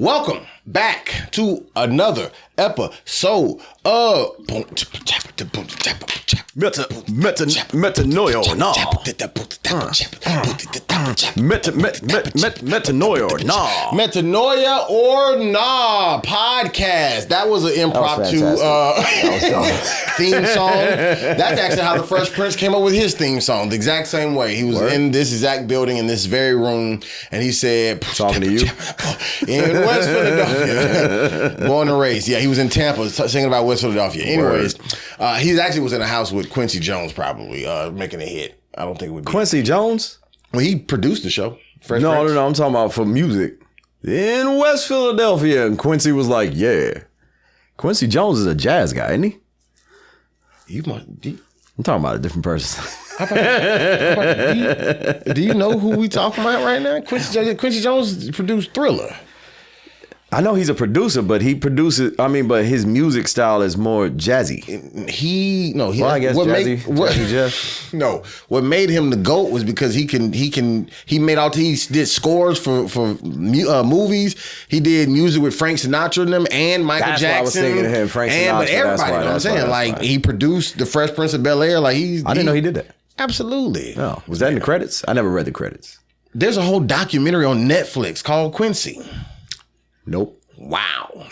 Welcome back to another episode of Metanoia or nah. Metanoia or nah. Metanoia or nah podcast. That was an impromptu theme song. That's actually how the Fresh Prince came up with his theme song. The exact same way. He was in this exact building in this very room, and he said, "Talking to you in West Philadelphia, born and raised." Yeah, he was in Tampa singing about West Philadelphia. Anyways, he actually was in a house with Quincy Jones, probably making a hit. I don't think it would be Quincy Jones. Well, he produced the show. Fresh No, Prince. I'm talking about for music in West Philadelphia, and Quincy was like, "Yeah, Quincy Jones is a jazz guy, isn't he?" I'm talking about a different person. Do you know who we talking about right now? Quincy Jones produced Thriller. I know he's a producer, but but his music style is more jazzy. I guess jazzy Jeff. No, what made him the GOAT was because he did scores for movies. He did music with Frank Sinatra and them and Michael That's Jackson. Why I was thinking of him, Frank Sinatra. But everybody, you know what I'm saying? He produced The Fresh Prince of Bel-Air. I didn't know he did that. Absolutely. Oh, was that in the credits? I never read the credits. There's a whole documentary on Netflix called Quincy. Nope. Wow. Well,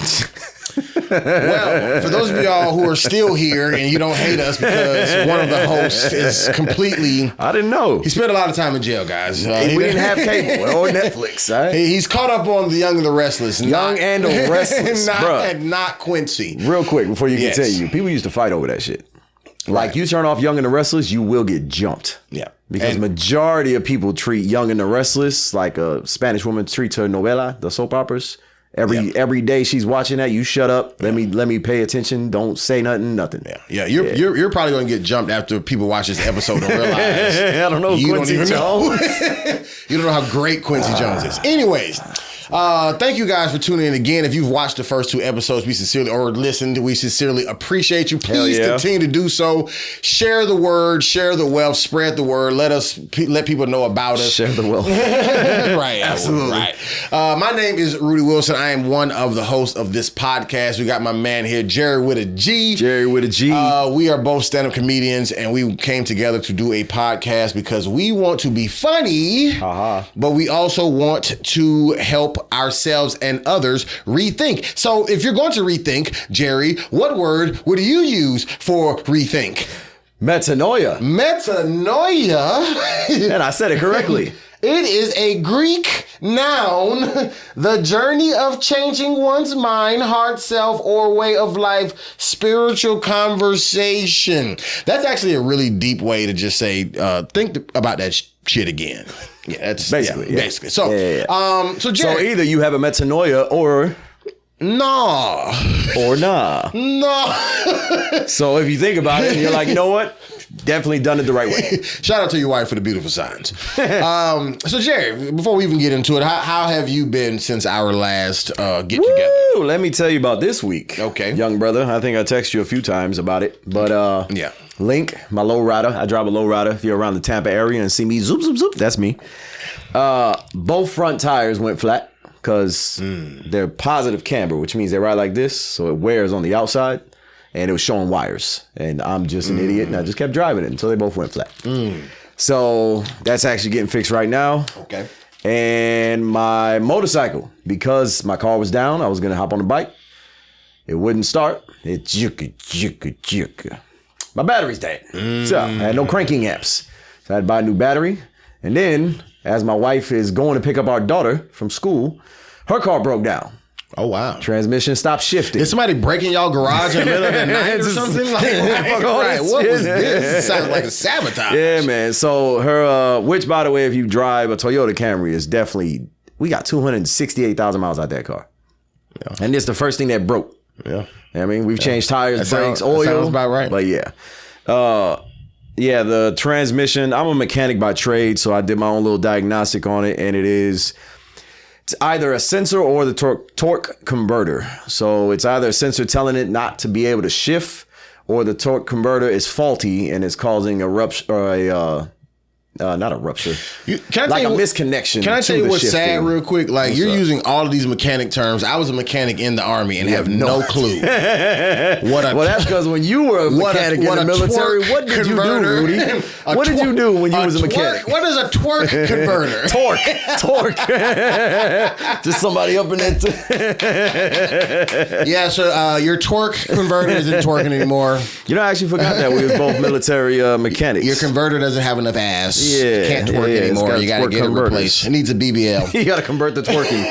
for those of y'all who are still here and you don't hate us because one of the hosts is completely... I didn't know. He spent a lot of time in jail, guys. We didn't have cable or Netflix. Right? He's caught up on The Young and the Restless. And the Restless, not Quincy. Real quick, before you continue, people used to fight over that shit. Like, you turn off Young and the Restless, you will get jumped. Yeah. Because majority of people treat Young and the Restless like a Spanish woman treats her novela, the soap operas. Every day she's watching that, you shut up. Let me pay attention. Don't say nothing. Yeah. You're probably gonna get jumped after people watch this episode and realize I don't know you Quincy don't even Jones. know. You don't know how great Quincy Jones is. Anyways. Thank you guys for tuning in again. If you've watched the first two episodes, we sincerely appreciate you. Please continue to do so. Share the word, share the wealth, spread the word. Let people know about us. Share the wealth. Right, absolutely. Right. My name is Rudy Wilson. I am one of the hosts of this podcast. We got my man here, Jerry with a G. Jerry with a G. We are both stand-up comedians, and we came together to do a podcast because we want to be funny, but we also want to help ourselves and others rethink. So if you're going to rethink, Jerry, what word would you use for rethink? Metanoia. Metanoia. And I said it correctly. It is a Greek noun, the journey of changing one's mind, heart, self, or way of life, spiritual conversation. That's actually a really deep way to just say, think about that shit again. Yeah, that's basically. So, so Jerry, so either you have a metanoia or nah. So if you think about it, and you're like, you know what? Definitely done it the right way. Shout out to your wife for the beautiful signs. So Jerry, before we even get into it, how have you been since our last get together? Let me tell you about this week. Okay. Young brother, I think I texted you a few times about it. But Link, my low rider, I drive a low rider. If you're around the Tampa area and see me, zoop, zoop, zoop, that's me. Both front tires went flat because they're positive camber, which means they ride like this, so it wears on the outside. And it was showing wires. And I'm just an idiot, and I just kept driving it until they both went flat. So that's actually getting fixed right now. Okay. And my motorcycle, because my car was down, I was going to hop on the bike. It wouldn't start. It jukka. My battery's dead. So I had no cranking amps. So I had to buy a new battery. And then, as my wife is going to pick up our daughter from school, her car broke down. Oh, wow. Transmission stopped shifting. Is somebody breaking y'all garage in the middle of the night or something? Right. What was this? It sounds like a sabotage. Yeah, man. So her, which, by the way, if you drive a Toyota Camry, is definitely, we got 268,000 miles out that car. Yeah. And it's the first thing that broke. Yeah. I mean, we've changed tires, brakes, oil. That sounds about right. But yeah. The transmission, I'm a mechanic by trade, so I did my own little diagnostic on it, and it's either a sensor or the torque converter. So it's either a sensor telling it not to be able to shift, or the torque converter is faulty and it's causing a rupture or not a rupture. Can I like tell a you, misconnection. Can I tell you what's sad real quick? Like, What's you're up? using all of these mechanic terms. I was a mechanic in the Army and have no clue. Well, that's because when you were a mechanic in the military, what did you do, Rudy? What did you do when you was a mechanic? What is a twerk converter? Torque. Just somebody up in that. Yeah, so your torque converter isn't twerking anymore. You know, I actually forgot that we was both military mechanics. Your converter doesn't have enough ass. Yeah, Can't twerk anymore. You got to get it replaced. It needs a BBL. You got to convert the twerking.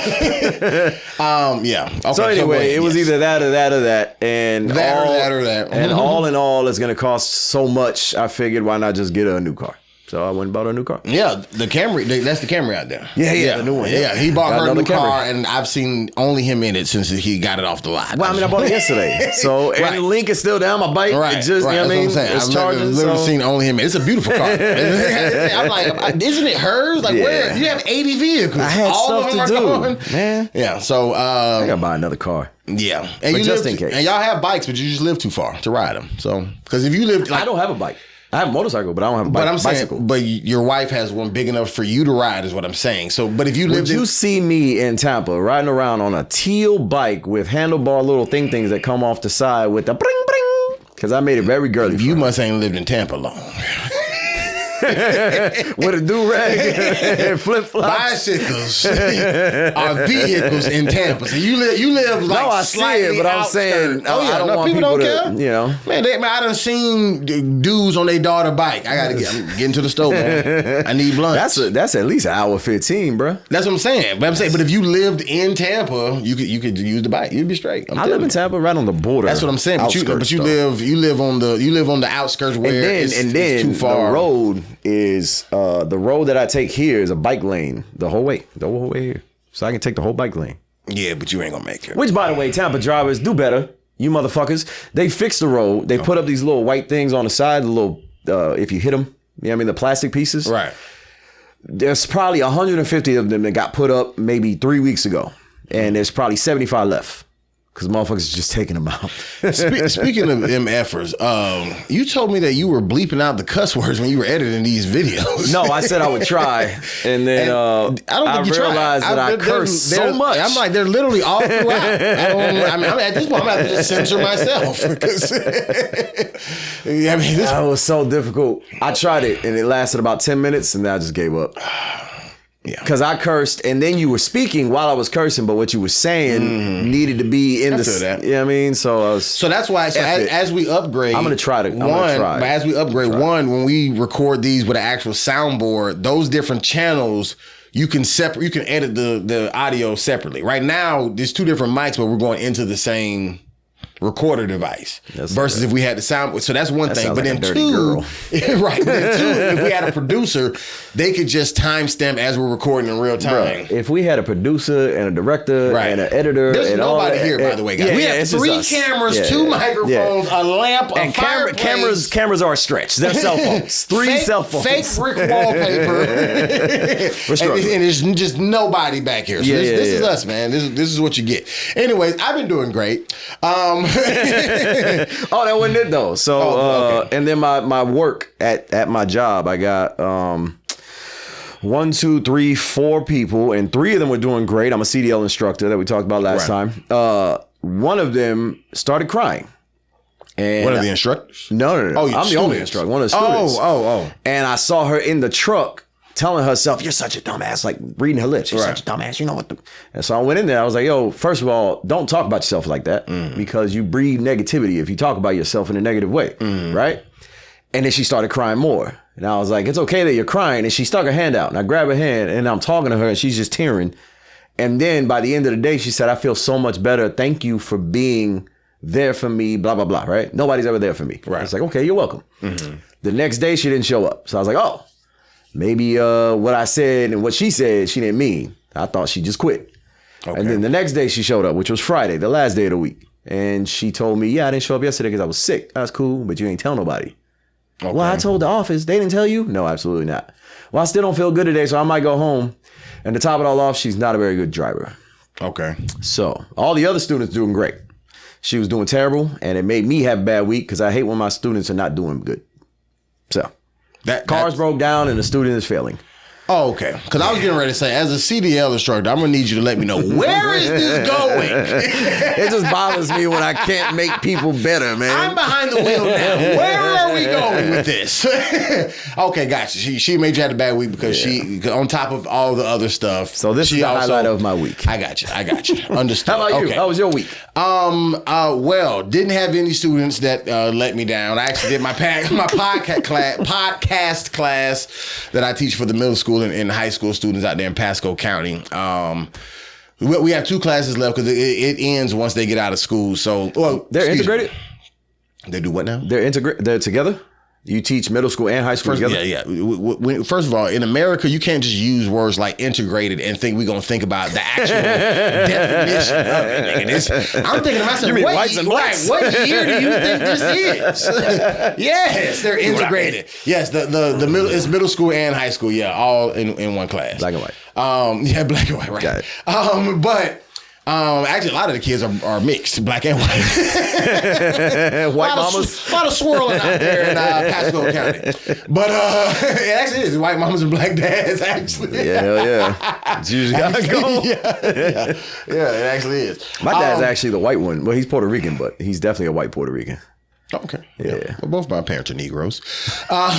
Yeah. Okay, so anyway, it was either that or that or that. And that or that. And all in all, it's going to cost so much. I figured, why not just get a new car? So I went and bought a new car. Yeah, the Camry. That's the Camry out there. Yeah, the new one. Yeah, he bought her a new car, and I've seen only him in it since he got it off the lot. Well, I mean, I bought it yesterday. So, and the link is still down. My bike, it just, you know what I mean? It's charging. I've literally seen only him in it. It's a beautiful car. I'm like, isn't it hers? Like, where? You have 80 vehicles. I had all stuff of them to do, going. man. Yeah, so. I got to buy another car. Yeah. And but just in case. And y'all have bikes, but you just live too far to ride them. So, because if you live. I don't have a bike. I have a motorcycle, but I don't have a bike. But I'm saying, bicycle. but your wife has one big enough for you to ride, is what I'm saying. So, but if you lived you see me in Tampa riding around on a teal bike with handlebar little things that come off the side with the bring bring, because I made it very girly. You must ain't lived in Tampa long. With a do-rag and flip-flops. Bicycles are vehicles in Tampa. So you live like no, I see it, but I'm saying I don't want people to, you know. Man, I done seen dudes on their daughter bike. I'm getting to the stove, man. I need lunch. That's at least an hour 15, bro. That's what I'm saying. But if you lived in Tampa, you could use the bike. You'd be straight. I live in Tampa, right on the border. That's what I'm saying. But you live on the outskirts where it's too far. The road is the road that I take here is a bike lane the whole way here, so I can take the whole bike lane. Yeah, but you ain't gonna make it. Which, by the way, Tampa drivers do better. You motherfuckers, they fixed the road. They put up these little white things on the side, the little if you hit them, you know what I mean, the plastic pieces. Right. There's probably 150 of them that got put up maybe 3 weeks ago, and there's probably 75 left. Because motherfuckers are just taking them out. Speaking of MFers, you told me that you were bleeping out the cuss words when you were editing these videos. No, I said I would try. And then I realized that I cursed so much. I'm like, they're literally all throughout. At this point, I'm going to have to just censor myself. That was so difficult. I tried it, and it lasted about 10 minutes, and then I just gave up. Yeah, because I cursed, and then you were speaking while I was cursing, but what you were saying needed to be in the. You know what I mean? So that's why. So as we upgrade, I'm gonna try to. But as we upgrade, when we record these with an actual soundboard, those different channels. You can edit the audio separately. Right now, there's two different mics, but we're going into the same recorder device versus if we had the sound. So that's one thing. But then two, right? Then two, if we had a producer, they could just timestamp as we're recording in real time. Bro, if we had a producer and a director and an editor, there's and nobody here, by the way, guys. We have 3 cameras, 2 microphones, a lamp, and cameras are a stretch. They're cell phones. 3 cell phones. Fake brick wallpaper. and there's just nobody back here. So this is us, man. This is what you get. Anyways, I've been doing great. Oh, that wasn't it though. So and then my work at my job, I got 1, 2, 3, 4 people, and 3 of them were doing great. I'm a CDL instructor that we talked about last time. One of them started crying. And one of the instructors? No. Oh, I'm the only instructor. One of the students. Oh. And I saw her in the truck telling herself, "You're such a dumbass," like reading her lips. "You're such a dumbass. You know what?" And so I went in there. I was like, "Yo, first of all, don't talk about yourself like that because you breed negativity if you talk about yourself in a negative way, right?" And then she started crying more. And I was like, "It's okay that you're crying." And she stuck her hand out, and I grabbed her hand, and I'm talking to her, and she's just tearing. And then by the end of the day, she said, "I feel so much better. Thank you for being there for me, blah, blah, blah," right? Nobody's ever there for me. Right. I was like, "Okay, you're welcome." The next day, she didn't show up. So I was like, "Oh, maybe what I said and what she said, she didn't mean. I thought she just quit." Okay. And then the next day she showed up, which was Friday, the last day of the week. And she told me, "Yeah, I didn't show up yesterday because I was sick." That's cool, but you ain't tell nobody. Okay. "Well, I told the office." "They didn't tell you?" "No, absolutely not." "Well, I still don't feel good today, so I might go home." And to top it all off, she's not a very good driver. Okay. So all the other students doing great. She was doing terrible, and it made me have a bad week because I hate when my students are not doing good. So. Cars broke down and the student is failing. Oh, okay. Because I was getting ready to say, as a CDL instructor, I'm going to need you to let me know, where is this going? It just bothers me when I can't make people better, man. I'm behind the wheel now. Where are we going with this? Okay, gotcha. She made you have a bad week because she, on top of all the other stuff. So this is the highlight of my week. I got you. Understood. How about you? Okay. How was your week? Well, didn't have any students that let me down. I actually did my podcast class that I teach for the middle school and high school students out there in Pasco County. We have 2 classes left because it ends once they get out of school. So, they're integrated. They do what now? They're together. You teach middle school and high school together? Yeah. First of all, in America, you can't just use words like integrated and think we're going to think about the actual definition of it. I'm thinking to myself, what year do you think this is? Yes, they're integrated. Right. Yes, the middle, it's middle school and high school. Yeah, all in one class. Black and white. Yeah, black and white, right. Got it. Actually, a lot of the kids are mixed, black and white. White mamas. A lot of swirling out there in Pasco County. But it actually is white mamas and black dads, actually. Yeah, hell yeah. It's usually how it goes. Yeah, it actually is. My dad's actually the white one. Well, he's Puerto Rican, but he's definitely a white Puerto Rican. Okay. Yeah. Well, both my parents are Negroes. But I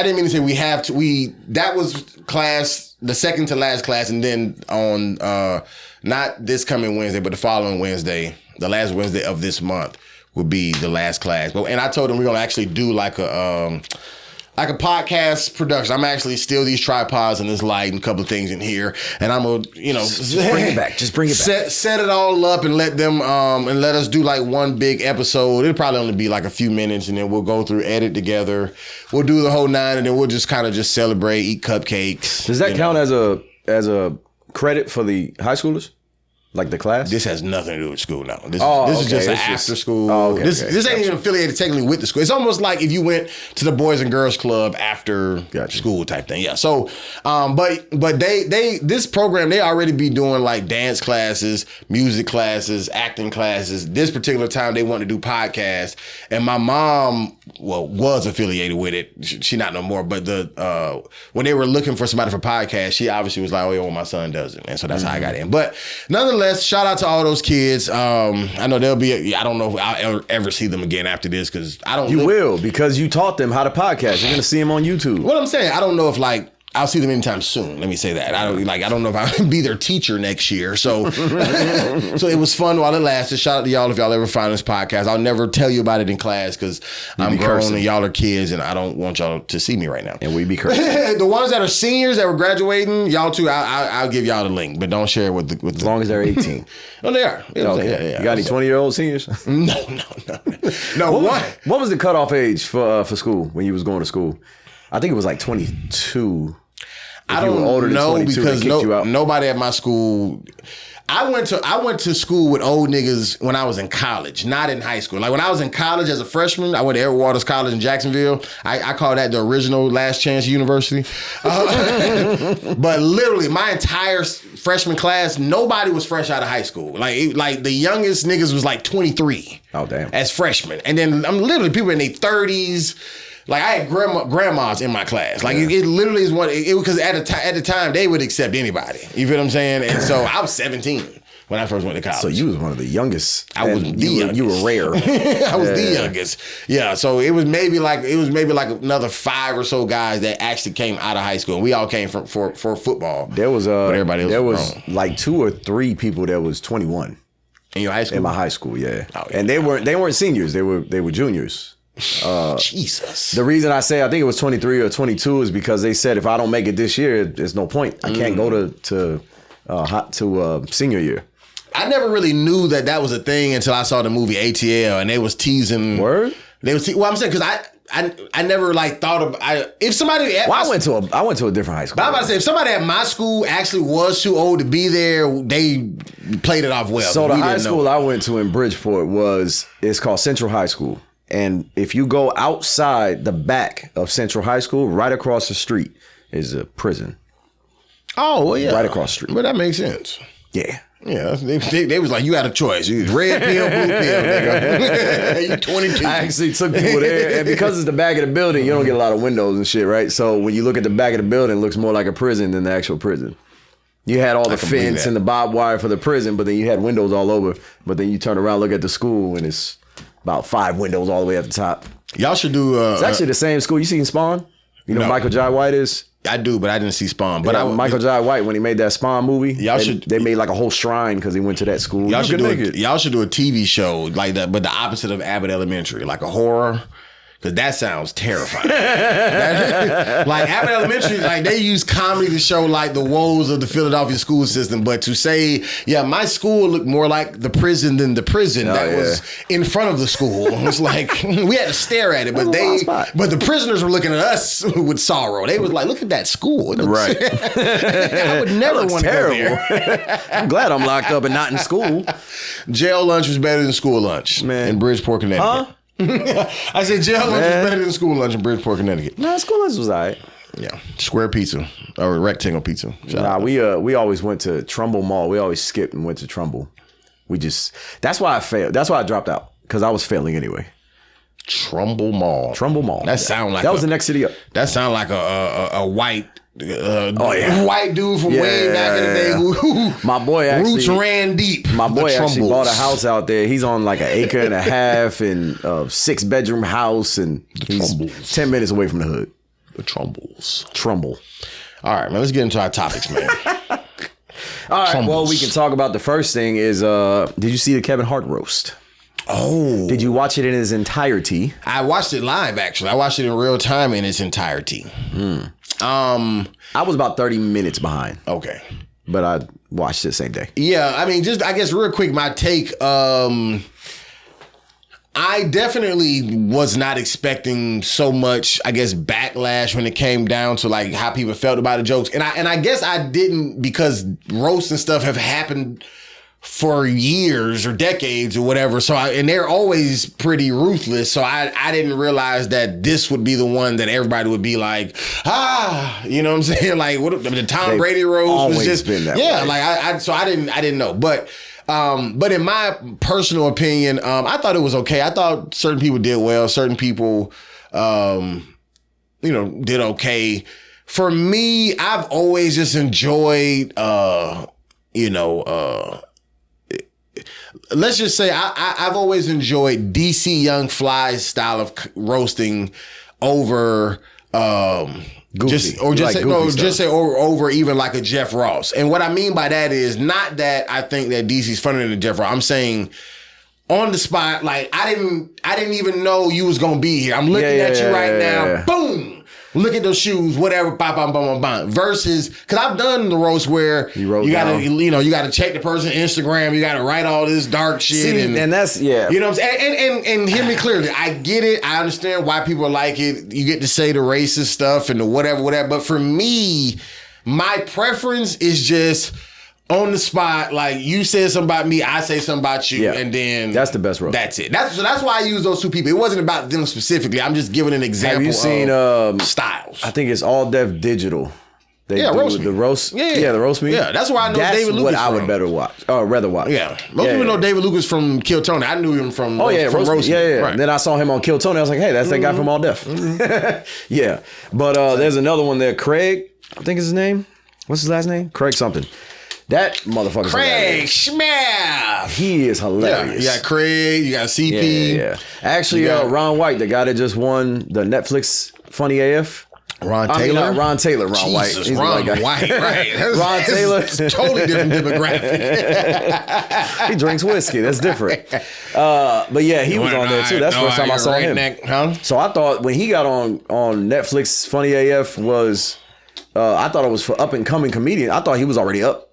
didn't mean to say we have to. That was class, the second to last class, and then on not this coming Wednesday, but the following Wednesday, the last Wednesday of this month will be the last class. And I told them we're gonna actually do like a podcast production. I'm actually steal these tripods and this light and a couple of things in here, and I'm gonna, just bring it back. Just bring it back. Set it all up and let them and let us do like one big episode. It'll probably only be like a few minutes, and then we'll go through, edit together. We'll do the whole 9, and then we'll just kind of just celebrate, eat cupcakes. Does that count as a credit for the high schoolers? Like the class? This has nothing to do with school now. This is just an after school. This ain't even affiliated technically with the school. It's almost like if you went to the Boys and Girls Club after school type thing. Yeah. So, but this program, they already be doing like dance classes, music classes, acting classes. This particular time they want to do podcasts. And my mom, was affiliated with it. She not no more. But when they were looking for somebody for podcast, she obviously was like, my son does it. And so that's how I got in. But nonetheless, shout out to all those kids. I know they'll be. I don't know if I'll ever see them again after this because I don't. You will, because you taught them how to podcast. You're gonna see them on YouTube. What I'm saying, I don't know if I'll see them anytime soon. Let me say that. I don't know if I'll be their teacher next year. So, so it was fun while it lasted. Shout out to y'all if y'all ever find this podcast. I'll never tell you about it in class because I'm grown and y'all are kids, and I don't want y'all to see me right now. And we be cursing. The ones that are seniors that were graduating, y'all too. I'll give y'all the link, but don't share it with as long as they're 18. Oh, they are. Okay. Yeah. You got any 20-year-old seniors? No. What was the cutoff age for school when you was going to school? I think it was like 22. I don't know because nobody at my school. I went to school with old niggas when I was in college, not in high school. Like when I was in college as a freshman, I went to Edward Waters College in Jacksonville. I call that the original Last Chance University. But literally, my entire freshman class, nobody was fresh out of high school. Like the youngest niggas was like 23. Oh damn! As freshmen, and then I'm literally people in their 30s. Like I had grandmas in my class. Like it literally is one. It because at the time they would accept anybody. You feel what I'm saying? And so I was 17 when I first went to college. So you was one of the youngest. I was the youngest. You were rare. I was the youngest. Yeah. So it was maybe like another 5 or so guys that actually came out of high school. And we all came for football. There was everybody else was like 2 or 3 people that was 21 in your high school. In my high school, yeah. Oh, yeah. And they weren't seniors. They were juniors. Jesus. The reason I say I think it was 23 or 22 is because they said if I don't make it this year, there's no point. I can't go to senior year. I never really knew that was a thing until I saw the movie ATL and they was teasing. Word? They was I'm saying because I never like thought of if somebody. I went to a different high school. But I'm about to say if somebody at my school actually was too old to be there, they played it off well. So the high school I went to in Bridgeport it's called Central High School. And if you go outside the back of Central High School, right across the street is a prison. Oh, well, yeah. Right across the street. But that makes sense. Yeah. Yeah, they was like, you had a choice. You red pill, blue pill, nigga. You 22. I actually took people there, and because it's the back of the building, you don't get a lot of windows and shit, right? So when you look at the back of the building, it looks more like a prison than the actual prison. You had all the fence and the barbed wire for the prison, but then you had windows all over. But then you turn around, look at the school, and it's about 5 windows all the way at the top. Y'all should do... it's actually the same school. You seen Spawn? You know who Michael Jai White is? I do, but I didn't see Spawn. But Michael Jai White, when he made that Spawn movie, they made like a whole shrine because he went to that school. Y'all should do a TV show like that, but the opposite of Abbott Elementary, like a horror. Because that sounds terrifying. Like Abbott Elementary, like they use comedy to show like the woes of the Philadelphia school system. But to say, yeah, my school looked more like the prison than the prison was in front of the school. It was like we had to stare at it, but the prisoners were looking at us with sorrow. They was like, look at that school. Right. I would never want to go there. I'm glad I'm locked up and not in school. Jail lunch was better than school lunch in Bridgeport, Connecticut. Huh? I said jail lunch was better than school lunch in Bridgeport, Connecticut. No, school lunch was all right. Yeah, square pizza or rectangle pizza. We always went to Trumbull Mall. We always skipped and went to Trumbull. That's why I failed. That's why I dropped out because I was failing anyway. Trumbull Mall. That sound like was the next city up. That sound like a white. White dude from way back in the day who my boy actually roots ran deep. My boy actually bought a house out there. He's on like 1.5 acres and a 6-bedroom house, and he's 10 minutes away from the hood. The Trumbull. All right, man. Let's get into our topics, man. All right. Well, we can talk about the first thing is did you see the Kevin Hart roast? Oh. Did you watch it in its entirety? I watched it live, actually. I watched it in real time in its entirety. I was about 30 minutes behind. Okay. But I watched it the same day. Yeah, I mean, I guess real quick, my take, I definitely was not expecting so much, I guess, backlash when it came down to like how people felt about the jokes. And I guess I didn't, because roasts and stuff have happened for years or decades or whatever. And they're always pretty ruthless. So I didn't realize that this would be the one that everybody would be like, you know what I'm saying? Like the Tom Brady roast was just been that way. Like I didn't know. But in my personal opinion, I thought it was okay. I thought certain people did well. Certain people, did okay. For me, I've always just enjoyed, let's just say I've always enjoyed DC Young Fly's style of roasting over Goofy. over even like a Jeff Ross. And what I mean by that is not that I think that DC's funnier than Jeff Ross. I'm saying on the spot, like I didn't even know you was gonna be here. I'm looking at you right now. Boom. Look at those shoes, whatever, versus, because I've done the roast where you gotta check the person's Instagram, you gotta write all this dark shit. And that's, you know what I'm saying? And hear me clearly, I get it, I understand why people like it, you get to say the racist stuff and the whatever, but for me, my preference is just on the spot, like you said something about me, I say something about you, and then that's the best roast. That's it. That's why I use those two people. It wasn't about them specifically. I'm just giving an example. Have you seen styles? I think it's All Def Digital. Roast me. The roast. Yeah, the roast me. Yeah, that's where I know David Lucas. That's what I would rather watch. Yeah, most people know David Lucas from Kill Tony. I knew him from roast me. Yeah. Right. Then I saw him on Kill Tony. I was like, hey, that's that guy from All Def. Yeah, but there's another one there. Craig, I think is his name. What's his last name? Craig something. That motherfucker. Craig Schmaff. He is hilarious. You got Craig, you got CP. Yeah. Actually, Ron White, the guy that just won the Netflix Funny AF. Ron Taylor, Ron White. He's Ron White, right? Ron Taylor. It's a totally different demographic. He drinks whiskey. That's different. But yeah, he was on there too. That's the first time I saw him. So I thought when he got on Netflix Funny AF was, I thought it was for up and coming comedian. I thought he was already up.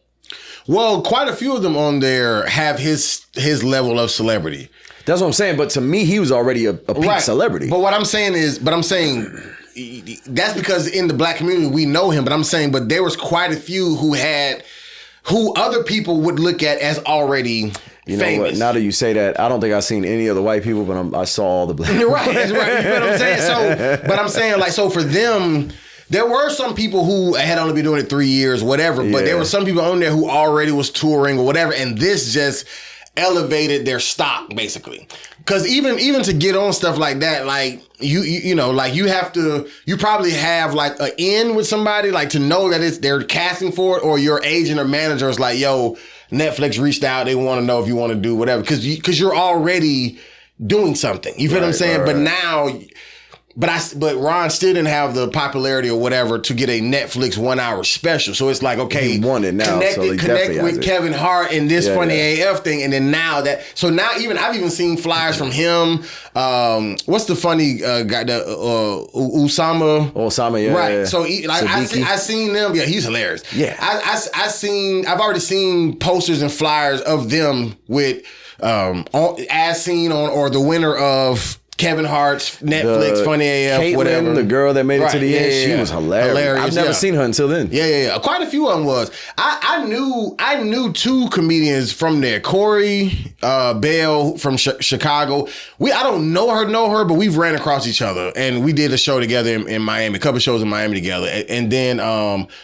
Well, quite a few of them on there have his level of celebrity. That's what I'm saying. But to me, he was already a peak celebrity. But what I'm saying is, that's because in the black community we know him. But I'm saying, but there was quite a few who other people would look at as already famous. Know what? Now that you say that, I don't think I've seen any other white people, but I saw all the black. Right, that's right. You know what I'm saying? So, but I'm saying like, so for them There were some people who had only been doing it 3 years, whatever, but there were some people on there who already was touring or whatever, and this just elevated their stock, basically. Because even to get on stuff like that, like you know, like you probably have like an in with somebody, like to know that they're casting for it, or your agent or manager is like, yo, Netflix reached out, they want to know if you want to do whatever, because you're already doing something. You feel what I'm saying? Right. But now. But Ron still didn't have the popularity or whatever to get a Netflix 1 hour special. So it's like, okay, he won it now, connect with Kevin Hart and this funny AF thing, and then now I've even seen flyers from him. What's the funny guy? Osama, yeah, right. Yeah. So I seen them. Yeah, he's hilarious. Yeah, I've already seen posters and flyers of them with as seen on or the winner of Kevin Hart's Netflix, Funny AF, Caitlin, whatever. The girl that made it to the end, she was hilarious. I've never seen her until then. Yeah. Quite a few of them was. I knew 2 comedians from there. Corey Bell from Chicago. I don't know her, but we've ran across each other, and we did a show together in Miami, a couple of shows in Miami together, and then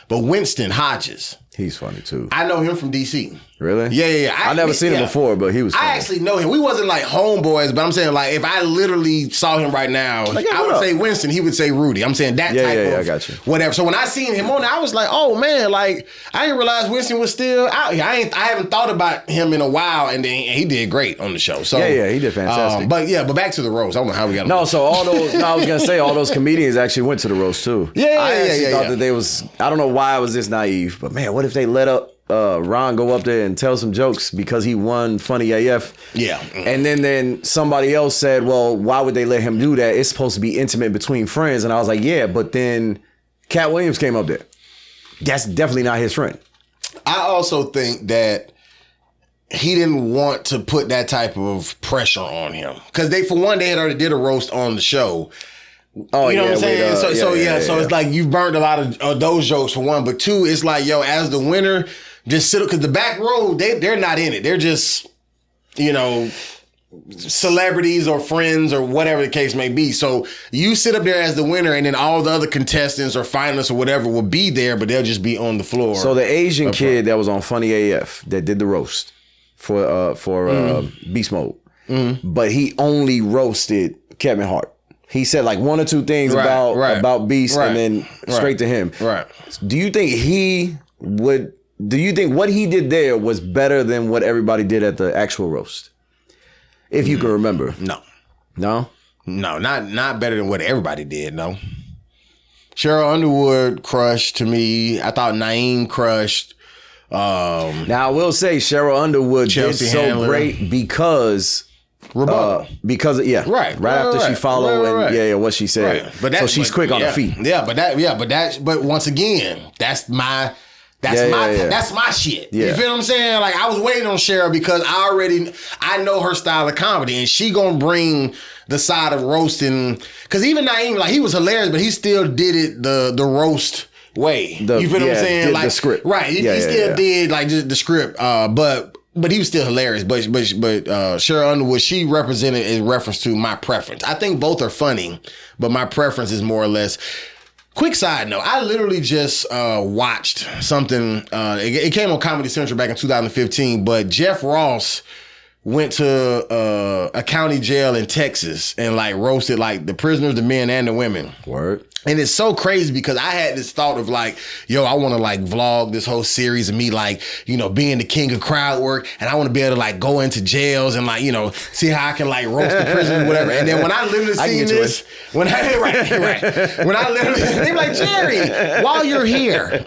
but Winston Hodges. He's funny too. I know him from DC. Really? Yeah. I never seen him before, but he was funny. I actually know him. We wasn't like homeboys, but I'm saying like if I literally saw him right now, like, I would say Winston, he would say Rudy. I'm saying that type of I got you. Whatever. So when I seen him on there, I was like, oh man, like I didn't realize Winston was still out here. I haven't thought about him in a while, and then he did great on the show. So he did fantastic. But back to the roast. I don't know how we got. So all those. I was gonna say all those comedians actually went to the roast too. I actually thought that they was. I don't know why I was this naive, but man, what if they let up Ron go up there and tell some jokes because he won Funny AF. Yeah. And then somebody else said, well, why would they let him do that? It's supposed to be intimate between friends. And I was like, yeah, but then Cat Williams came up there. That's definitely not his friend. I also think that he didn't want to put that type of pressure on him. Because they had already did a roast on the show. Oh, you know what I'm saying? So it's like you've burned a lot of those jokes for one. But 2, it's like, yo, as the winner, just sit up, because the back row, they're not in it. They're just, celebrities or friends or whatever the case may be. So you sit up there as the winner, and then all the other contestants or finalists or whatever will be there, but they'll just be on the floor. So the Asian kid that was on Funny AF that did the roast for Beast Mode, but he only roasted Kevin Hart. He said like 1 or 2 things about Beast and then straight to him. Right. Do you think what he did there was better than what everybody did at the actual roast? If you can remember. No. No? No, not better than what everybody did, no. Cheryl Underwood crushed to me. I thought Naeem crushed. Now I will say Cheryl Underwood Chelsea did so Handler. Great because right after she followed what she said. So she's quick on her feet. But once again, that's my shit. Yeah. You feel what I'm saying? Like I was waiting on Cheryl because I know her style of comedy, and she gonna bring the side of roasting. Because even Naeem, like he was hilarious, but he still did it the roast way. You feel what I'm saying? Like the script, right? He still did like just the script, but he was still hilarious. But Cheryl Underwood, she represented in reference to my preference. I think both are funny, but my preference is more or less. Quick side note, I literally just watched something. It came on Comedy Central back in 2015, but Jeff Ross went to a county jail in Texas and like roasted like the prisoners, the men and the women. Word. And it's so crazy because I had this thought of like, yo, I want to like vlog this whole series of me like, being the king of crowd work, and I want to be able to like go into jails and like, see how I can like roast the prisoners or whatever. And then when I literally seen this, when I literally, they were like, Jerry, while you're here,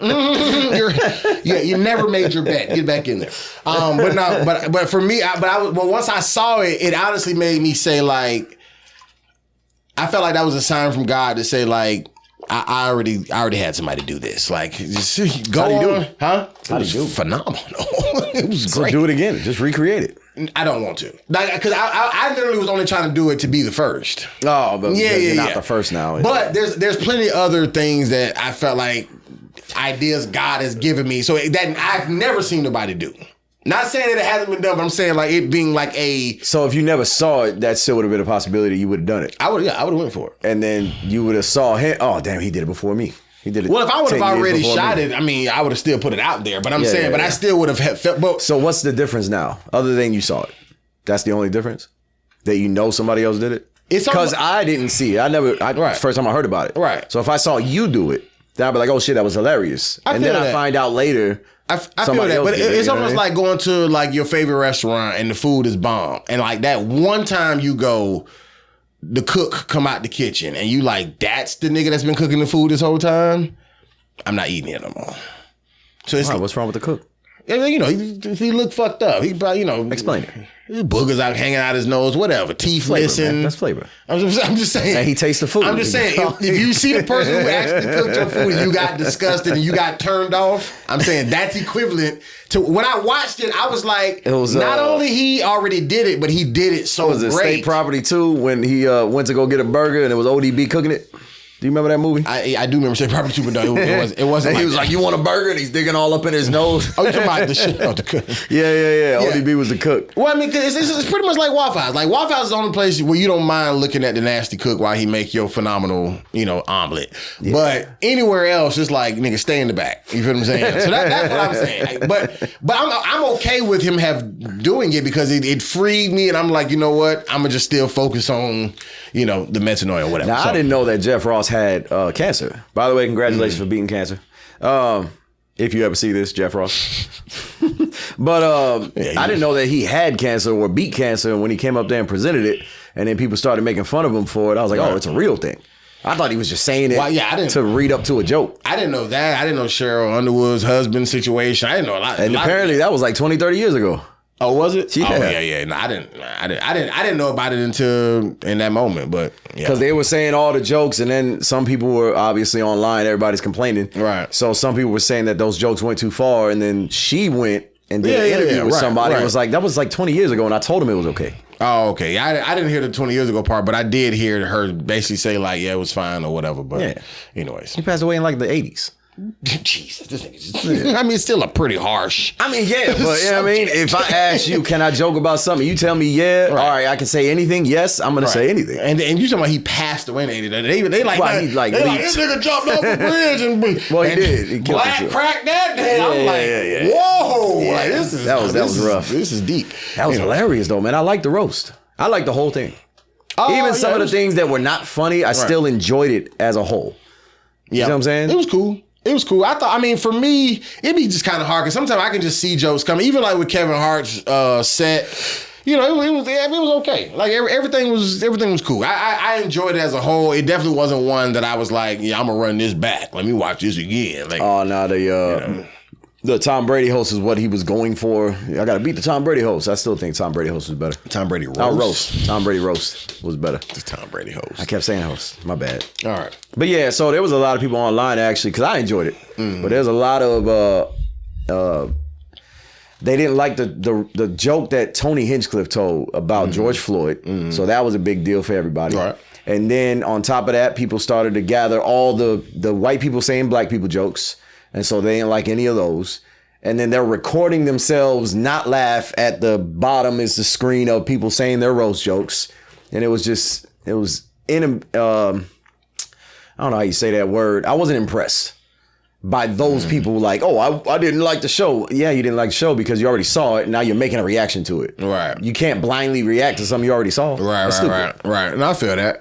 you never made your bet. Get back in there. But for me, once I saw it, it honestly made me say like, I felt like that was a sign from God to say like, I already had somebody do this. Like, just go on. Huh? How do you do? Phenomenal. It was great. So do it again. Just recreate it. I don't want to. Because I literally was only trying to do it to be the first. Oh, but you're not the first now. But there's plenty of other things that I felt like ideas God has given me. So that I've never seen nobody do. Not saying that it hasn't been done, but I'm saying like it being like a. So if you never saw it, that still would have been a possibility. You would have done it. I would have went for it. And then you would have saw him. Oh damn, he did it before me. He did it. Well, if I would have 10 years already before shot me. it, I mean, I would have still put it out there. But I'm saying, but I still would have felt. But so what's the difference now, other than you saw it? That's the only difference? That you know somebody else did it? It's because I didn't see it. Right. First time I heard about it. Right. So if I saw you do it, then I'd be like, oh shit, that was hilarious. And then I find out later. I feel that, but it's almost like going to like your favorite restaurant and the food is bomb. And like that one time you go, the cook come out the kitchen and you like, that's the nigga that's been cooking the food this whole time. I'm not eating it no more. So it's what's wrong with the cook? You know, he looked fucked up. He probably, you know, explain it. Boogers out hanging out his nose, whatever. Teeth missing. That's flavor. I'm just saying. And he tastes the food. I'm just saying, if you see the person who actually cooked your food and you got disgusted and you got turned off, I'm saying that's equivalent to when I watched it. I was like, not only he already did it, but he did it so was great. Was it State Property too when he went to go get a burger and it was ODB cooking it? Do you remember that movie? I do remember State Property 2, but no, it wasn't. He was like, you want a burger? And he's digging all up in his nose. Oh, you talking about the shit? Oh, the cook. Yeah. ODB was the cook. Well, I mean, it's pretty much like Waffle House. Like, Waffle House is the only place where you don't mind looking at the nasty cook while he make your phenomenal, you know, omelet. Yeah. But anywhere else, it's like, nigga, stay in the back. You feel what I'm saying? So that's what I'm saying. But I'm okay with him doing it because it freed me, and I'm like, you know what? I'm gonna just still focus on, you know, the Metanoia or whatever. Now, I didn't know that Jeff Ross had cancer. By the way, congratulations for beating cancer. If you ever see this, Jeff Ross. But I didn't know that he had cancer or beat cancer when he came up there and presented it. And then people started making fun of him for it. I was like, oh, it's a real thing. I thought he was just saying it to read up to a joke. I didn't know that. I didn't know Cheryl Underwood's husband situation. I didn't know a lot. And apparently that was like 20, 30 years ago. Oh, was it? Yeah. Oh, yeah. No, I didn't know about it until in that moment, but because they were saying all the jokes, and then some people were obviously online. Everybody's complaining, right? So some people were saying that those jokes went too far, and then she went and did an interview with somebody. And was like, that was like 20 years ago, and I told him it was okay. Oh, okay. I didn't hear the 20 years ago part, but I did hear her basically say like, yeah, it was fine or whatever. But anyways, he passed away in like the 80s. Jesus, this nigga. I mean, it's still a pretty harsh. I mean, yeah, but you know what I mean, if I ask you, can I joke about something? You tell me, all right, I can say anything. Yes, I'm gonna say anything. And you talking about he passed away in 80. They like, this nigga jumped off the bridge and he did. He killed black cracked that day. I'm like, whoa, like that was rough. This is deep. That was hilarious though, man. I like the roast. I like the whole thing. Even some of the things that were not funny, I still enjoyed it as a whole. You know what I'm saying? It was cool. It was cool. I mean, for me, it'd be just kind of hard because sometimes I can just see jokes coming. Even like with Kevin Hart's set, you know, it was okay. Like everything was cool. I enjoyed it as a whole. It definitely wasn't one that I was like, yeah, I'm gonna run this back. Let me watch this again. Like, oh no, the Tom Brady host is what he was going for. I got to beat the Tom Brady host. I still think Tom Brady host was better. Tom Brady roast. Tom Brady roast was better. The Tom Brady host. I kept saying host. My bad. All right. But yeah, so there was a lot of people online actually because I enjoyed it. But there's a lot of they didn't like the joke that Tony Hinchcliffe told about George Floyd. So that was a big deal for everybody. Right. And then on top of that, people started to gather all the white people saying black people jokes. And so they didn't like any of those. And then they're recording themselves not laugh. At the bottom is the screen of people saying their roast jokes. And it was I don't know how you say that word. I wasn't impressed by those people like, oh, I didn't like the show. Yeah, you didn't like the show because you already saw it. And now you're making a reaction to it. Right. You can't blindly react to something you already saw. Right. And I feel that.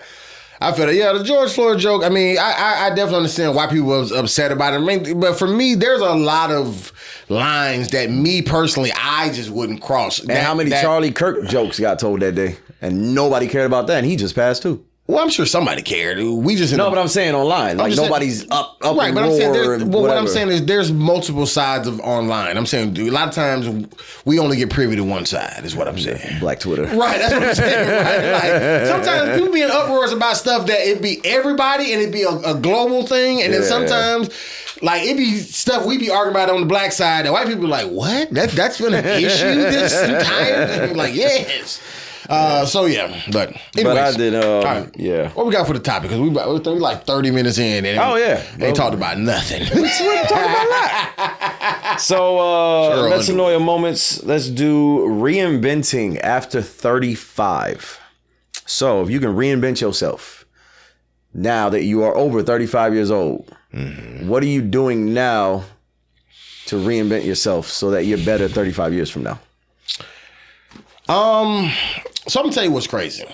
Yeah, the George Floyd joke, I mean, I definitely understand why people was upset about it. I mean, but for me, there's a lot of lines that me personally, I just wouldn't cross. And how many Charlie Kirk jokes got told that day? And nobody cared about that, and he just passed too. Well, I'm sure somebody cared. We just but I'm saying online, like nobody's up right. But I'm saying, what I'm saying is there's multiple sides of online. I'm saying a lot of times we only get privy to one side. Is what I'm saying. Black Twitter, right? That's what I'm saying. Right? Like sometimes people be in uproars about stuff that it be everybody and it be a global thing, and then sometimes. Like, it be stuff we be arguing about on the black side, and white people be like, what? That's been an issue this entire time? Like, yes. So yeah, but anyways. But I did, right. Yeah. What we got for the topic? Because we like 30 minutes in, and they talked about nothing. We talked about a lot. So, Metanoia moments. Let's do reinventing after 35. So, if you can reinvent yourself now that you are over 35 years old, What are you doing now to reinvent yourself so that you're better 35 years from now? So I'm gonna tell you what's crazy.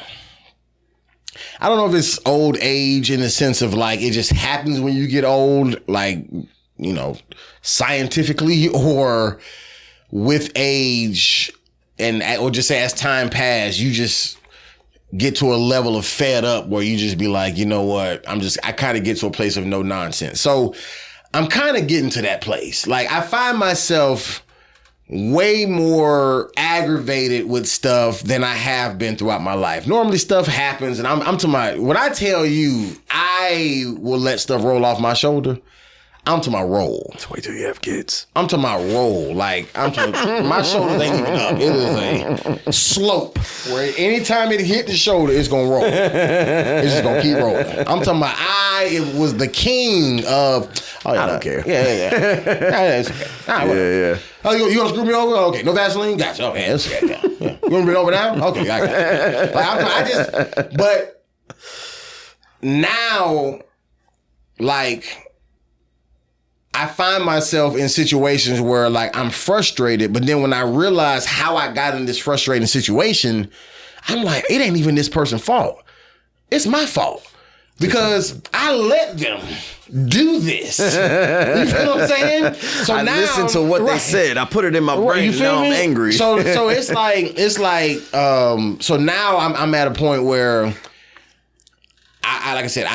I don't know if it's old age in the sense of like it just happens when you get old, like, you know, scientifically, or with age or just say as time passed, you just get to a level of fed up where you just be like, you know what, I kind of get to a place of no nonsense. So I'm kind of getting to that place. Like I find myself way more aggravated with stuff than I have been throughout my life. Normally stuff happens and I'm to my, when I tell you I will let stuff roll off my shoulder, I'm to my roll. Just wait till you have kids. I'm to my roll. Like my shoulders ain't even up. It is a slope where anytime it hit the shoulder, it's gonna roll. It's just gonna keep rolling. I'm talking about it was the king of. Oh, yeah, I don't care. Yeah. It's okay. Yeah. Oh, you gonna screw me over? Okay, no Vaseline. Gotcha. Okay, that's okay. Yeah. You wanna bend over now? Okay, I got you. But now, like. I find myself in situations where like I'm frustrated, but then when I realize how I got in this frustrating situation, I'm like, it ain't even this person's fault. It's my fault because I let them do this. You feel what I'm saying? So I listened to what they said. I put it in my brain. You feel now me? I'm angry. So it's like so now I'm at a point where I like I said,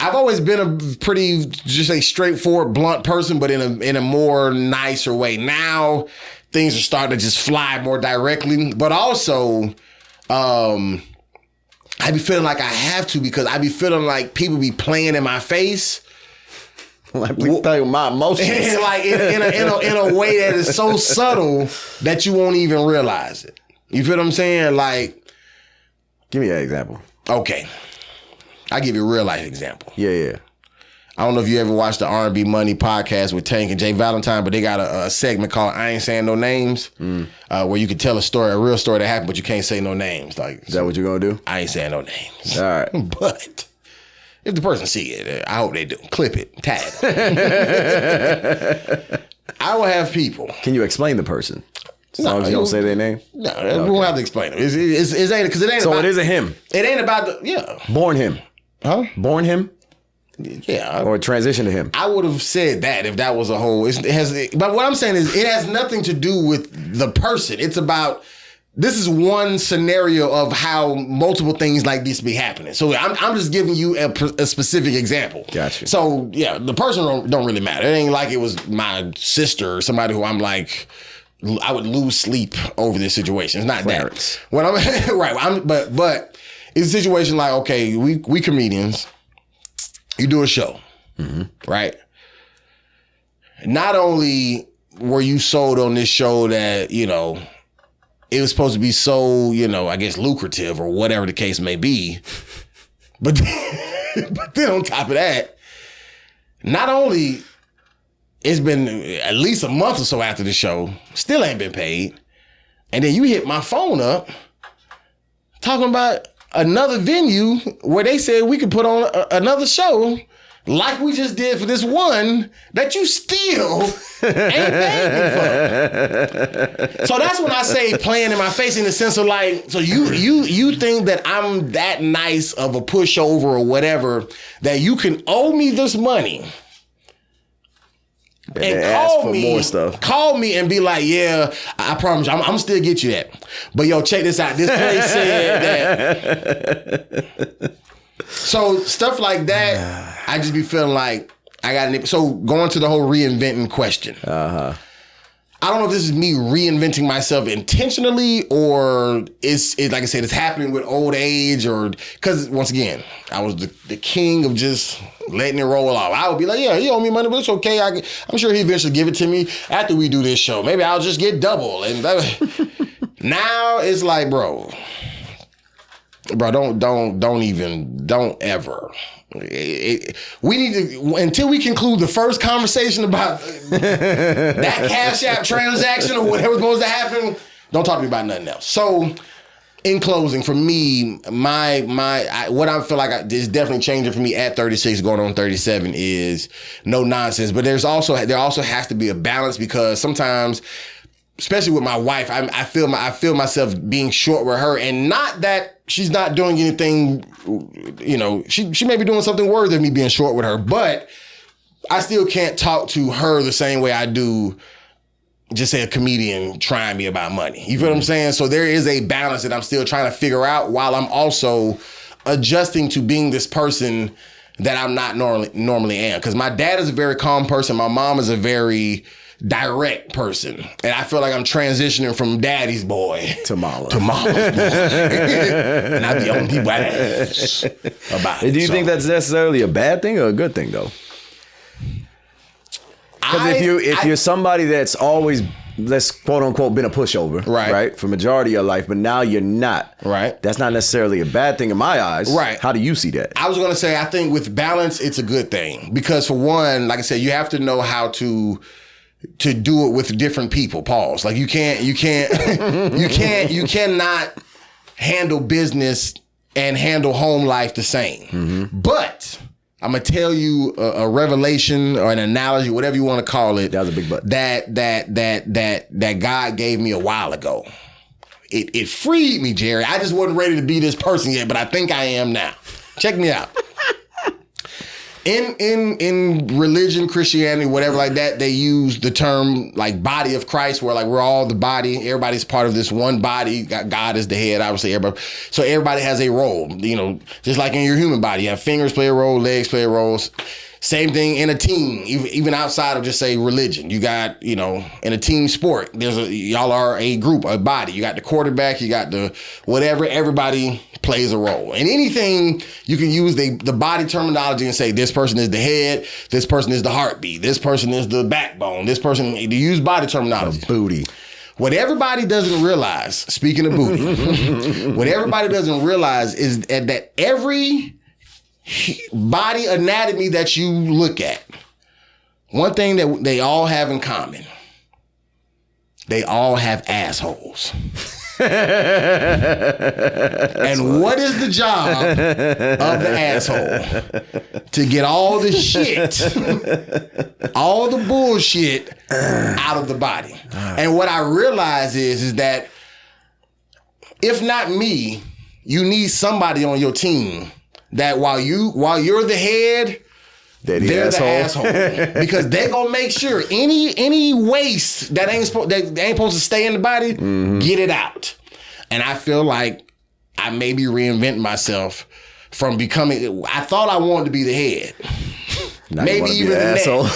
I've always been a pretty just a straightforward, blunt person, but in a more nicer way. Now things are starting to just fly more directly, but also I be feeling like I have to because I be feeling like people be playing in my face. Like we playing my emotions, like in a way that is so subtle that you won't even realize it. You feel what I'm saying? Like, give me an example. Okay. I'll give you a real life example. Yeah. I don't know if you ever watched the R&B Money podcast with Tank and Jay Valentine, but they got a segment called I Ain't Saying No Names, where you can tell a real story that happened, but you can't say no names. Like, is that what you're going to do? I ain't saying no names. All right. But if the person see it, I hope they do. Clip it. Tag them. I will have people. Can you explain the person? As long as you don't say their name? No, we won't have to explain it. It ain't, because it ain't so about... So it isn't him? It ain't about the... Yeah. Born him. Huh? Born him? Yeah. Or transition to him? I would have said that if that was a whole... But what I'm saying is it has nothing to do with the person. It's about... This is one scenario of how multiple things like this be happening. So I'm just giving you a specific example. Gotcha. So, yeah, the person don't really matter. It ain't like it was my sister or somebody who I'm like... I would lose sleep over this situation. It's not Clarence. That. When I'm right, but it's a situation like, okay, we comedians, you do a show, right? Not only were you sold on this show that, you know, it was supposed to be so, you know, I guess lucrative or whatever the case may be, but then on top of that, not only it's been at least a month or so after the show, still ain't been paid. And then you hit my phone up talking about another venue where they said we could put on another show like we just did for this one that you still ain't paid me for. So that's when I say playing in my face in the sense of like, so you think that I'm that nice of a pushover or whatever that you can owe me this money and call me and be like, yeah, I promise you, I'm still get you that. But yo, check this out. This place said that. So stuff like that, I just be feeling like I got. So going to the whole reinventing question. I don't know if this is me reinventing myself intentionally or it's like I said, it's happening with old age or because once again, I was the king of just letting it roll off. I would be like, yeah, he owe me money, but it's okay. I'm sure he eventually give it to me after we do this show. Maybe I'll just get double. And now it's like, bro, don't ever. We need to, until we conclude the first conversation about that Cash App transaction or whatever's supposed to happen, don't talk to me about nothing else. So in closing, for me, what I feel like is definitely changing for me at 36, going on 37, is no nonsense. But there also has to be a balance, because sometimes, especially with my wife, I feel myself being short with her, and not that she's not doing anything. She may be doing something worthy of me being short with her, but I still can't talk to her the same way I do, just say, a comedian trying me about money. You feel what I'm saying? So there is a balance that I'm still trying to figure out, while I'm also adjusting to being this person that I'm not normally am. Because my dad is a very calm person. My mom is a very direct person. And I feel like I'm transitioning from daddy's boy to mama's boy. And I be on people's ass about it. Do you think that's necessarily a bad thing or a good thing, though? Because if you're somebody that's always, let's quote unquote, been a pushover, right, for majority of your life, but now you're not, right, that's not necessarily a bad thing in my eyes, right? How do you see that? I was gonna say, I think with balance, it's a good thing, because for one, like I said, you have to know how to do it with different people. Pause. Like you cannot handle business and handle home life the same. Mm-hmm. But I'm gonna tell you a revelation or an analogy, whatever you want to call it. That was a big but. That God gave me a while ago. It freed me, Jerry. I just wasn't ready to be this person yet, but I think I am now. Check me out. In religion, Christianity, whatever like that, they use the term like body of Christ, where like we're all the body. Everybody's part of this one body. God is the head, obviously. Everybody. So everybody has a role. Just like in your human body, you have fingers play a role, legs play a role. Same thing in a team, even outside of just say religion. You got, in a team sport, y'all are a group, a body. You got the quarterback, you got the whatever. Everybody plays a role. And anything, you can use the body terminology and say this person is the head, this person is the heartbeat, this person is the backbone, this person. You use body terminology. The booty. What everybody doesn't realize, speaking of booty, what everybody doesn't realize is that every body anatomy that you look at, one thing that they all have in common, they all have assholes. And what is the job of the asshole? To get all the shit, all the bullshit out of the body. And what I realize is that if not me, you need somebody on your team that while you're the head, they're the asshole. Because they gonna make sure any waste that ain't supposed to stay in the body, get it out. And I feel like I may be reinventing myself from becoming. I thought I wanted to be the head, maybe even the asshole.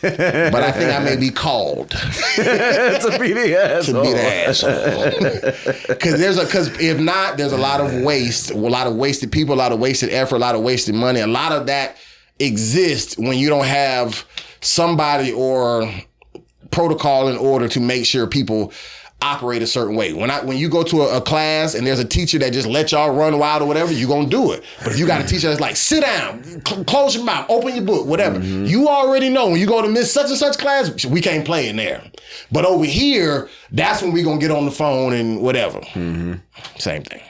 But I think I may be called to be the asshole. Because if not, there's a lot of waste, a lot of wasted people, a lot of wasted effort, a lot of wasted money. A lot of that exists when you don't have somebody or protocol in order to make sure people operate a certain way. When you go to a class and there's a teacher that just let y'all run wild or whatever, you're gonna do it. But if you got a teacher that's like, sit down, close your mouth, open your book, whatever, you already know when you go to Miss such and such class, we can't play in there. But over here, that's when we gonna get on the phone and whatever. Same thing.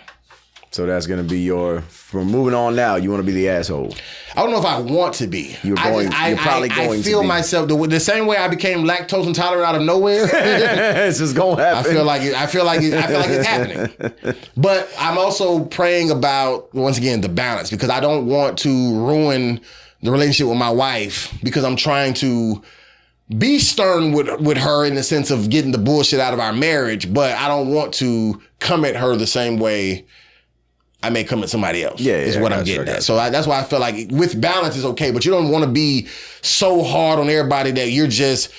So that's gonna be from moving on now, you want to be the asshole. I don't know if I want to be. You're probably going to be. I feel myself the same way I became lactose intolerant out of nowhere. It's just gonna happen. I feel like it's happening. But I'm also praying about, once again, the balance, because I don't want to ruin the relationship with my wife because I'm trying to be stern with her in the sense of getting the bullshit out of our marriage, but I don't want to come at her the same way I may come at somebody else. Is what I'm getting at. So that's why I feel like with balance is okay, but you don't want to be so hard on everybody that you're just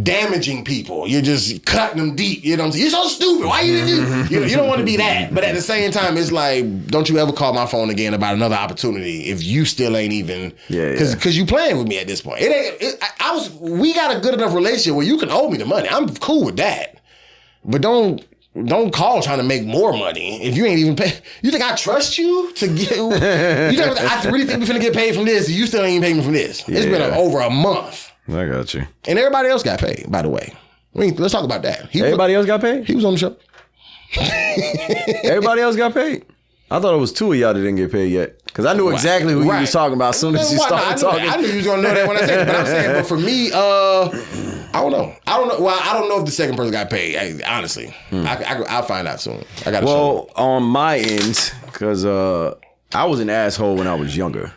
damaging people. You're just cutting them deep. You know what I'm saying? You're so stupid. Why you don't want to be that. But at the same time, it's like, don't you ever call my phone again about another opportunity if you still ain't even, because you playing with me at this point. We got a good enough relationship where you can owe me the money. I'm cool with that. But don't call trying to make more money if you ain't even pay. You think I trust you to get? I really think we're finna get paid from this. You still ain't even pay me from this. It's been over a month. I got you. And everybody else got paid, by the way. Let's talk about that. Everybody else got paid? He was on the show. Everybody else got paid. I thought it was 2 of y'all that didn't get paid yet. Because I knew exactly who you was talking about as soon as you started talking. I knew you was going to know that when I said it. But I'm saying, but for me, I don't know. Well, I don't know if the second person got paid. Honestly. I'll find out soon. I got to show. Well, on my end, because I was an asshole when I was younger.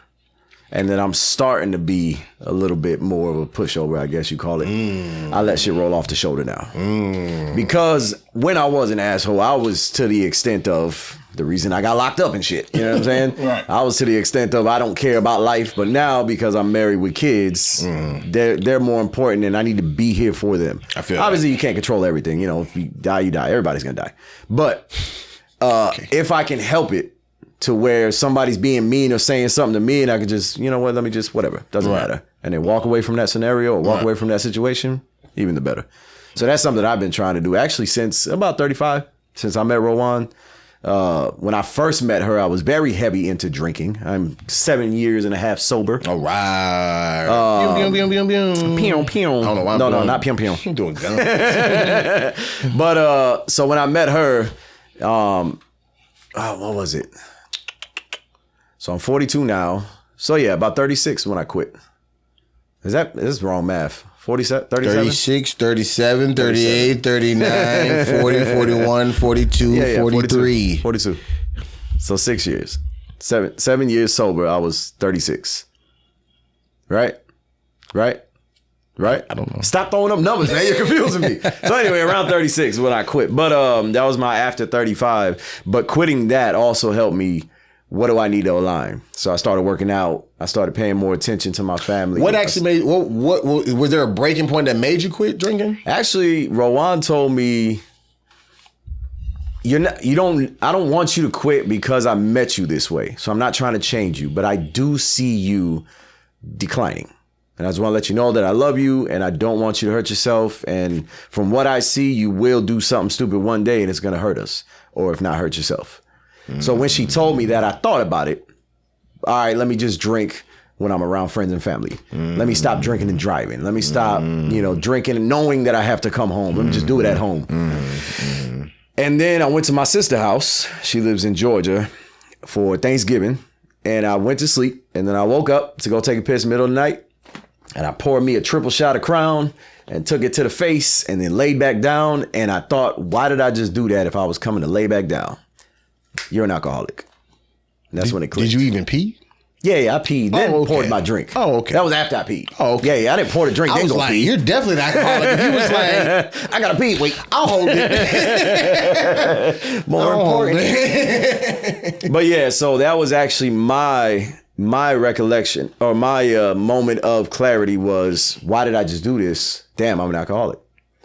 And then I'm starting to be a little bit more of a pushover, I guess you call it. I let shit roll off the shoulder now. Because when I was an asshole, I was to the extent of the reason I got locked up and shit. You know what I'm saying? Right. I was to the extent of I don't care about life. But now, because I'm married with kids, they're more important and I need to be here for them. I feel obviously you can't control everything. You know, if you die, you die. Everybody's going to die. But if I can help it, to where somebody's being mean or saying something to me and I could just, you know what, let me just, whatever, doesn't matter. And then walk away from that scenario or walk away from that situation, even the better. So that's something I've been trying to do actually since about 35, since I met Rowan. When I first met her, I was very heavy into drinking. I'm 7.5 years sober. All right. Pew, pew. I don't know why No, not pew, pew. I'm doing guns. But so when I met her, what was it? So I'm 42 now. So yeah, about 36 when I quit. Is wrong math? 47, 37? 36, 37, 38, 39, 40, 41, 42, 43. 42. So 6 years. 7 years sober, I was 36. Right? I don't know. Stop throwing up numbers, man. You're confusing me. So anyway, around 36 when I quit. But that was my after 35. But quitting that also helped me. What do I need to align? So I started working out. I started paying more attention to my family. What actually made? What was there a breaking point that made you quit drinking? Actually, Rowan told me, I don't want you to quit because I met you this way. So I'm not trying to change you, but I do see you declining. And I just want to let you know that I love you and I don't want you to hurt yourself. And from what I see, you will do something stupid one day and it's going to hurt us, or if not, hurt yourself. So when she told me that, I thought about it. All right, let me just drink when I'm around friends and family. Let me stop drinking and driving. Let me stop, drinking and knowing that I have to come home. Let me just do it at home. And then I went to my sister's house. She lives in Georgia for Thanksgiving. And I went to sleep. And then I woke up to go take a piss in the middle of the night. And I poured me a triple shot of Crown and took it to the face and then laid back down. And I thought, why did I just do that if I was coming to lay back down? You're an alcoholic. And that's when it clicked. Did you even pee? Yeah, I peed. Then poured my drink. Oh, okay. That was after I peed. Oh, okay. Yeah, I didn't pour the drink. I was like, you're definitely an alcoholic. If you was like, I gotta pee. Wait, I'll hold it. More important. But yeah, so that was actually my recollection or my moment of clarity was, why did I just do this? Damn, I'm an alcoholic.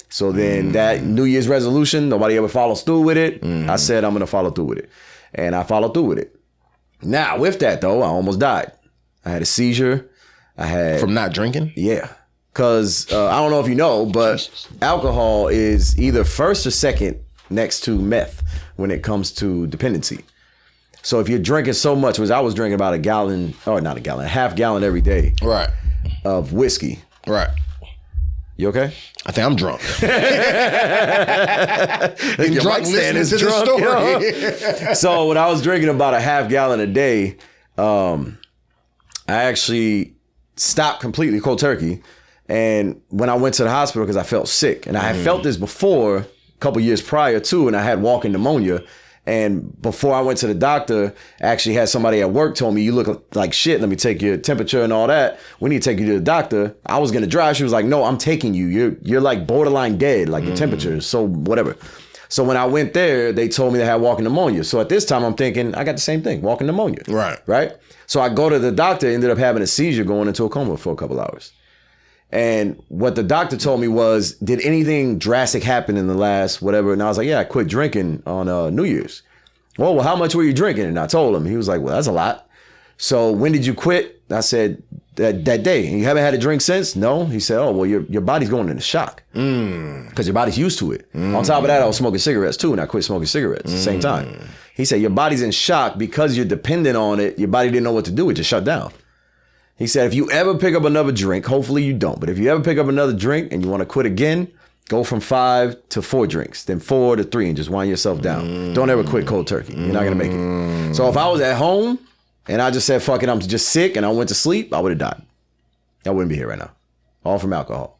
So then that New Year's resolution, nobody ever follows through with it. I said, I'm going to follow through with it. And I followed through with it. Now, with that, though, I almost died. I had a seizure. From not drinking? Yeah. Because I don't know if you know, but alcohol is either first or second next to meth when it comes to dependency. So if you're drinking so much, which I was drinking about a half gallon every day. Right. Of whiskey. Right. You okay? I think I'm drunk. Your drunk listening to the story. You know? So when I was drinking about a half gallon a day, I actually stopped completely cold turkey. And when I went to the hospital because I felt sick, and I had felt this before a couple years prior too, and I had walking pneumonia. And before I went to the doctor, I actually had somebody at work told me, you look like shit. Let me take your temperature and all that. We need to take you to the doctor. I was going to drive. She was like, no, I'm taking you. You're like borderline dead, like your temperature. So whatever. So when I went there, they told me they had walking pneumonia. So at this time, I'm thinking, I got the same thing, walking pneumonia. Right. So I go to the doctor, ended up having a seizure, going into a coma for a couple hours. And what the doctor told me was, did anything drastic happen in the last whatever? And I was like, yeah, I quit drinking on New Year's. Well, how much were you drinking? And I told him. He was like, well, that's a lot. So when did you quit? I said, that day. And you haven't had a drink since? No. He said, oh, well, your body's going into shock because your body's used to it. On top of that, I was smoking cigarettes too, and I quit smoking cigarettes at the same time. He said, your body's in shock because you're dependent on it. Your body didn't know what to do. It just shut down. He said, if you ever pick up another drink, hopefully you don't, but if you ever pick up another drink and you want to quit again, Go from 5 to 4 drinks, then 4 to 3, and just wind yourself down. Don't ever quit cold turkey. You're not gonna make it. So if I was at home and I just said, fuck it, I'm just sick, and I went to sleep, I would have died. I wouldn't be here right now. All from alcohol.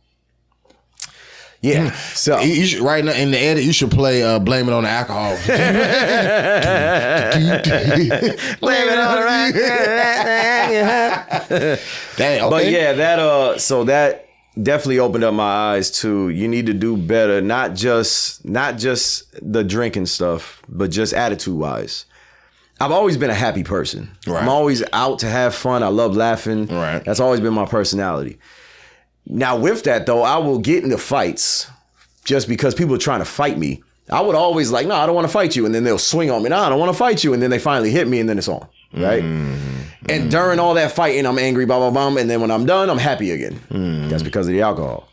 Yeah. So you should, right now in the edit, you should play "Blame It on the Alcohol." Blame it on the Dang, okay. But yeah, that definitely opened up my eyes to you need to do better, not just the drinking stuff, but just attitude wise. I've always been a happy person. Right. I'm always out to have fun. I love laughing. Right. That's always been my personality. Now with that though, I will get into fights just because people are trying to fight me. I would always like, no, I don't want to fight you. And then they'll swing on me. No, I don't want to fight you. And then they finally hit me and then it's on. Right. And during all that fighting, I'm angry, blah, blah, blah. And then when I'm done, I'm happy again. That's because of the alcohol.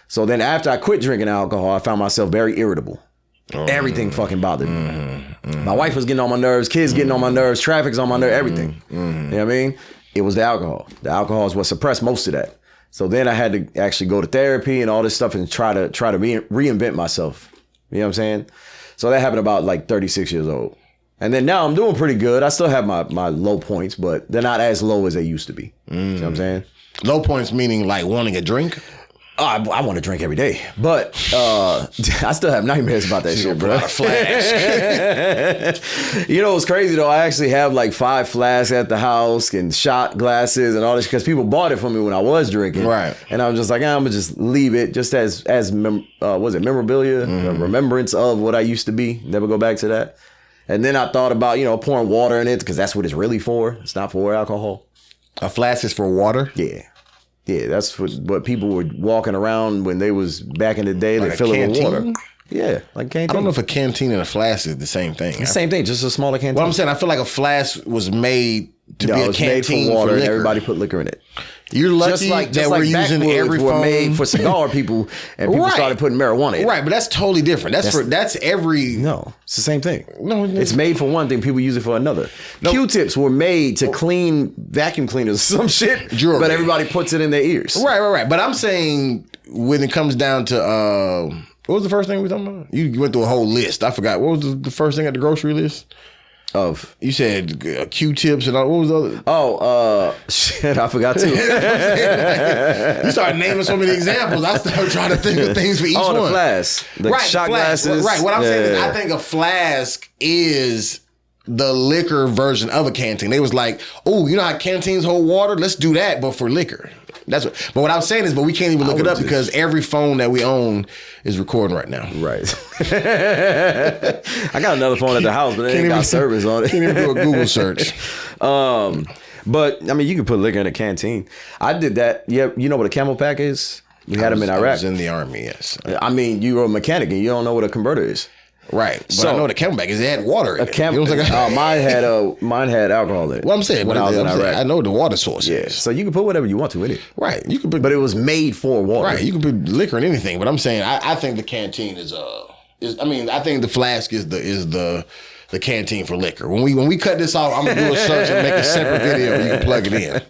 So then after I quit drinking alcohol, I found myself very irritable. Everything fucking bothered me. My wife was getting on my nerves, kids getting on my nerves, traffic's on my nerves, everything. You know what I mean? It was the alcohol. The alcohol is what suppressed most of that. So then I had to actually go to therapy and all this stuff and try to reinvent myself. You know what I'm saying? So that happened about like 36 years old. And then now I'm doing pretty good. I still have my low points, but they're not as low as they used to be. You know what I'm saying? Low points meaning like wanting a drink? I want to drink every day, but I still have nightmares about that shit, bro. Flask. You know what's crazy though? I actually have like 5 flasks at the house and shot glasses and all this because people bought it for me when I was drinking. Right. And I'm just like, I'm gonna just leave it just as memorabilia, a remembrance of what I used to be. Never go back to that. And then I thought about pouring water in it because that's what it's really for. It's not for alcohol. A flask is for water? Yeah. Yeah, that's what people were walking around when they was back in the day. Like they fill it with water. canteen? Yeah, like canteen. I don't know if a canteen and a flask is the same thing. It's the same thing, just a smaller canteen. Well, I'm saying I feel like a flask was made to be a canteen made for water, for and liquor. everybody put liquor in it. You're lucky that we're using every phone. Were made for cigar people, and people started putting marijuana in it. Right, but that's totally different. That's every. No, it's the same thing. No, it's made for one thing. People use it for another. No. Q-tips were made to clean vacuum cleaners or some shit, Jewelry. But everybody puts it in their ears. Right. But I'm saying when it comes down to what was the first thing we were talking about? You went through a whole list. I forgot. What was the first thing at the grocery list? Of you said Q-tips and all. What was the other? Oh, shit! I forgot too. You started naming so many examples. I started trying to think of things for each one. Oh, the flask, the shot glasses. Right. What I'm saying is, I think a flask is the liquor version of a canteen. They was like, oh, you know how canteens hold water? Let's do that, but for liquor. That's what. But what I'm saying is, we can't even look it up because every phone that we own is recording right now. Right. I got another phone at the house, but it ain't got service on it. Can't even do a Google search. But I mean, you can put liquor in a canteen. I did that. Yeah, you know what a Camel Pack is? We had them in Iraq. I was in the Army. Yes. I mean, you were a mechanic and you don't know what a converter is. Right, but I know what a Camelback is. It had water in it. Mine had alcohol in it. Well, I'm saying when I was in Iraq, I know the water source. Yeah, so you can put whatever you want to in it. Right, you can put, but it was made for water. Right, you can put liquor in anything. But I'm saying I think the canteen is I mean, I think the flask is the canteen for liquor. When we cut this off, I'm gonna do a search and make a separate video. You can plug it in.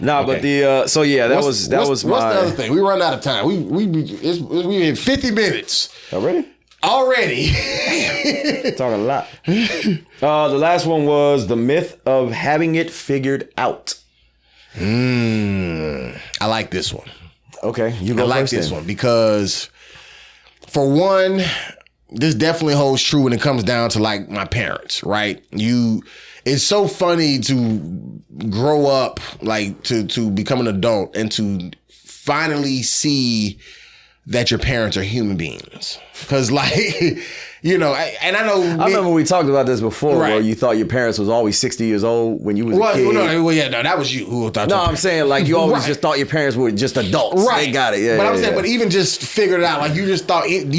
But that was what's the other thing? We run out of time. We in 50 minutes already. Damn. Talking a lot. The last one was the myth of having it figured out. I like this one. Okay, you go first. I like this one because, for one, this definitely holds true when it comes down to like my parents, right? It's so funny to grow up, like to become an adult and to finally see that your parents are human beings. Because like, you know, I remember we talked about this before, where you thought your parents was always 60 years old when you was a kid. No, that was you who thought. No, I'm saying like you always just thought your parents were just adults. Right, they got it. Yeah, but I'm saying, but even just figured it out, like you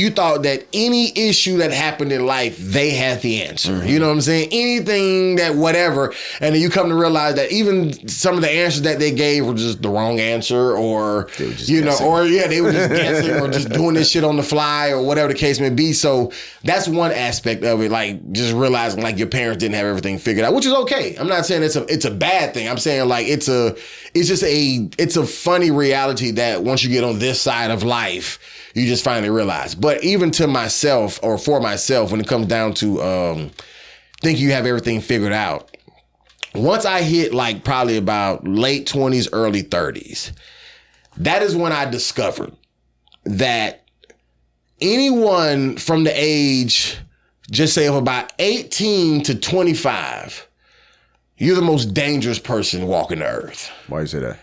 thought that any issue that happened in life, they had the answer. Mm-hmm. You know what I'm saying? Anything that whatever, and then you come to realize that even some of the answers that they gave were just the wrong answer, or they were just guessing. They were just guessing, or just doing this shit on the fly, or whatever the case may be. So that's one aspect of it. Like just realizing like your parents didn't have everything figured out, which is okay. I'm not saying it's a bad thing. I'm saying like it's a funny reality that once you get on this side of life, you just finally realize. But even to myself or for myself, when it comes down to think you have everything figured out, once I hit like probably about late 20s, early 30s, that is when I discovered that anyone from the age, just say of about 18 to 25, you're the most dangerous person walking the earth. Why you say that?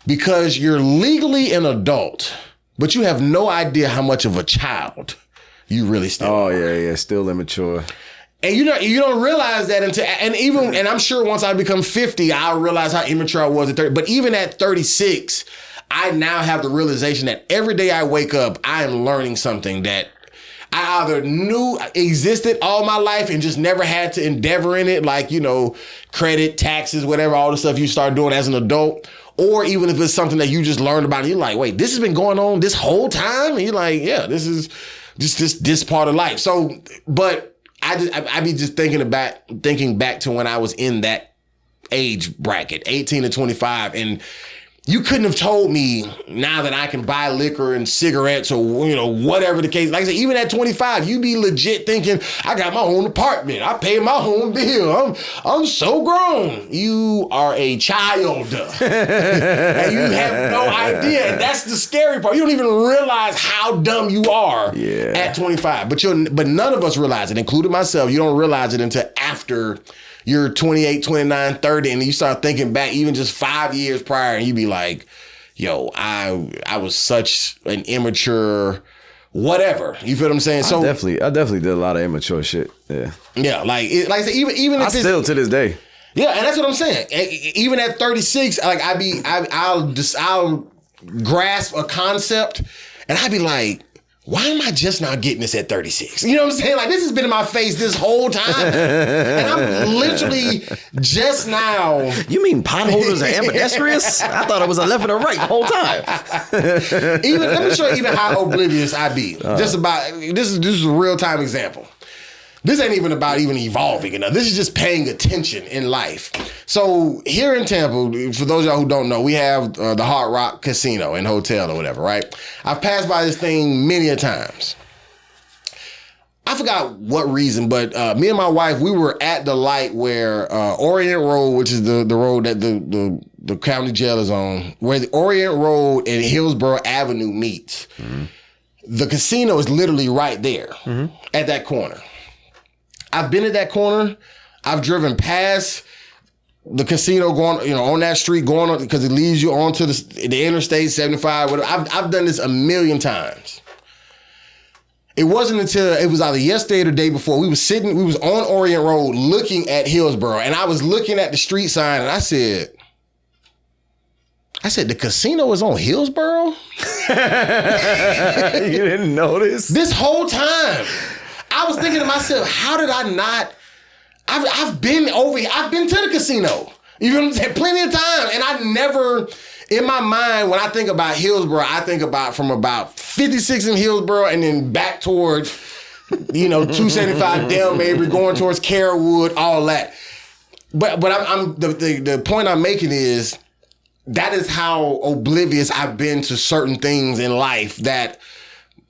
Because you're legally an adult, but you have no idea how much of a child you really still are. Oh, yeah, still immature. And you don't realize that until, and I'm sure once I become 50, I'll realize how immature I was at 30. But even at 36, I now have the realization that every day I wake up, I am learning something that I either knew existed all my life and just never had to endeavor in it, like, credit, taxes, whatever, all the stuff you start doing as an adult. Or even if it's something that you just learned about and you're like, wait, this has been going on this whole time? And you're like, yeah, this is just this part of life. So, but I be just thinking back to when I was in that age bracket, 18 to 25, and you couldn't have told me now that I can buy liquor and cigarettes or whatever the case. Like I said, even at 25, you be legit thinking, I got my own apartment, I pay my own bill, I'm so grown. You are a child, and you have no idea. And that's the scary part. You don't even realize how dumb you are at 25. But none of us realize it, including myself. You don't realize it until after you're 28, 29, 30, and you start thinking back even just 5 years prior, and you be like, yo, I was such an immature whatever. You feel what I'm saying? I definitely did a lot of immature shit. Yeah. Yeah, like I said, even if still to this day. Yeah, and that's what I'm saying. Even at 36, like I'll grasp a concept, and I'd be like, why am I just now getting this at 36? You know what I'm saying? Like, this has been in my face this whole time. And I'm literally just now. You mean potholders are ambidextrous? I thought it was a left and a right the whole time. Let me show you even how oblivious I be. Just about, this is a real-time example. This ain't even about even evolving enough. This is just paying attention in life. So here in Tampa, for those of y'all who don't know, we have the Hard Rock Casino and Hotel or whatever, right? I've passed by this thing many a times. I forgot what reason, but me and my wife, we were at the light where Orient Road, which is the road that the county jail is on, where the Orient Road and Hillsborough Avenue meets. Mm-hmm. The casino is literally right there at that corner. I've been at that corner. I've driven past the casino going, on that street going on because it leads you onto the interstate 75. Whatever. I've done this a million times. It wasn't until it was either yesterday or the day before we was on Orient Road looking at Hillsborough, and I was looking at the street sign, and I said, the casino is on Hillsborough? You didn't notice? This whole time. I was thinking to myself, how did I not? I've been over here. I've been to the casino. You know what I'm saying? Plenty of time. And I never, in my mind, when I think about Hillsborough, I think about from about 56 in Hillsborough and then back towards, 275 Del Mabry, going towards Carrollwood, all that. But I'm the point I'm making is that is how oblivious I've been to certain things in life that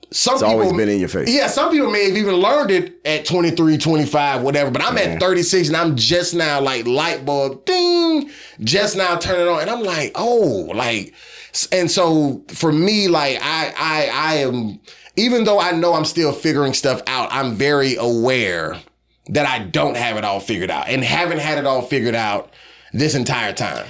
it's always been in your face. Yeah, some people may have even learned it at 23, 25, whatever. But I'm at 36 and I'm just now like light bulb, ding, just now turning on. And I'm like, oh, like, and so for me, like I am, even though I know I'm still figuring stuff out, I'm very aware that I don't have it all figured out and haven't had it all figured out this entire time.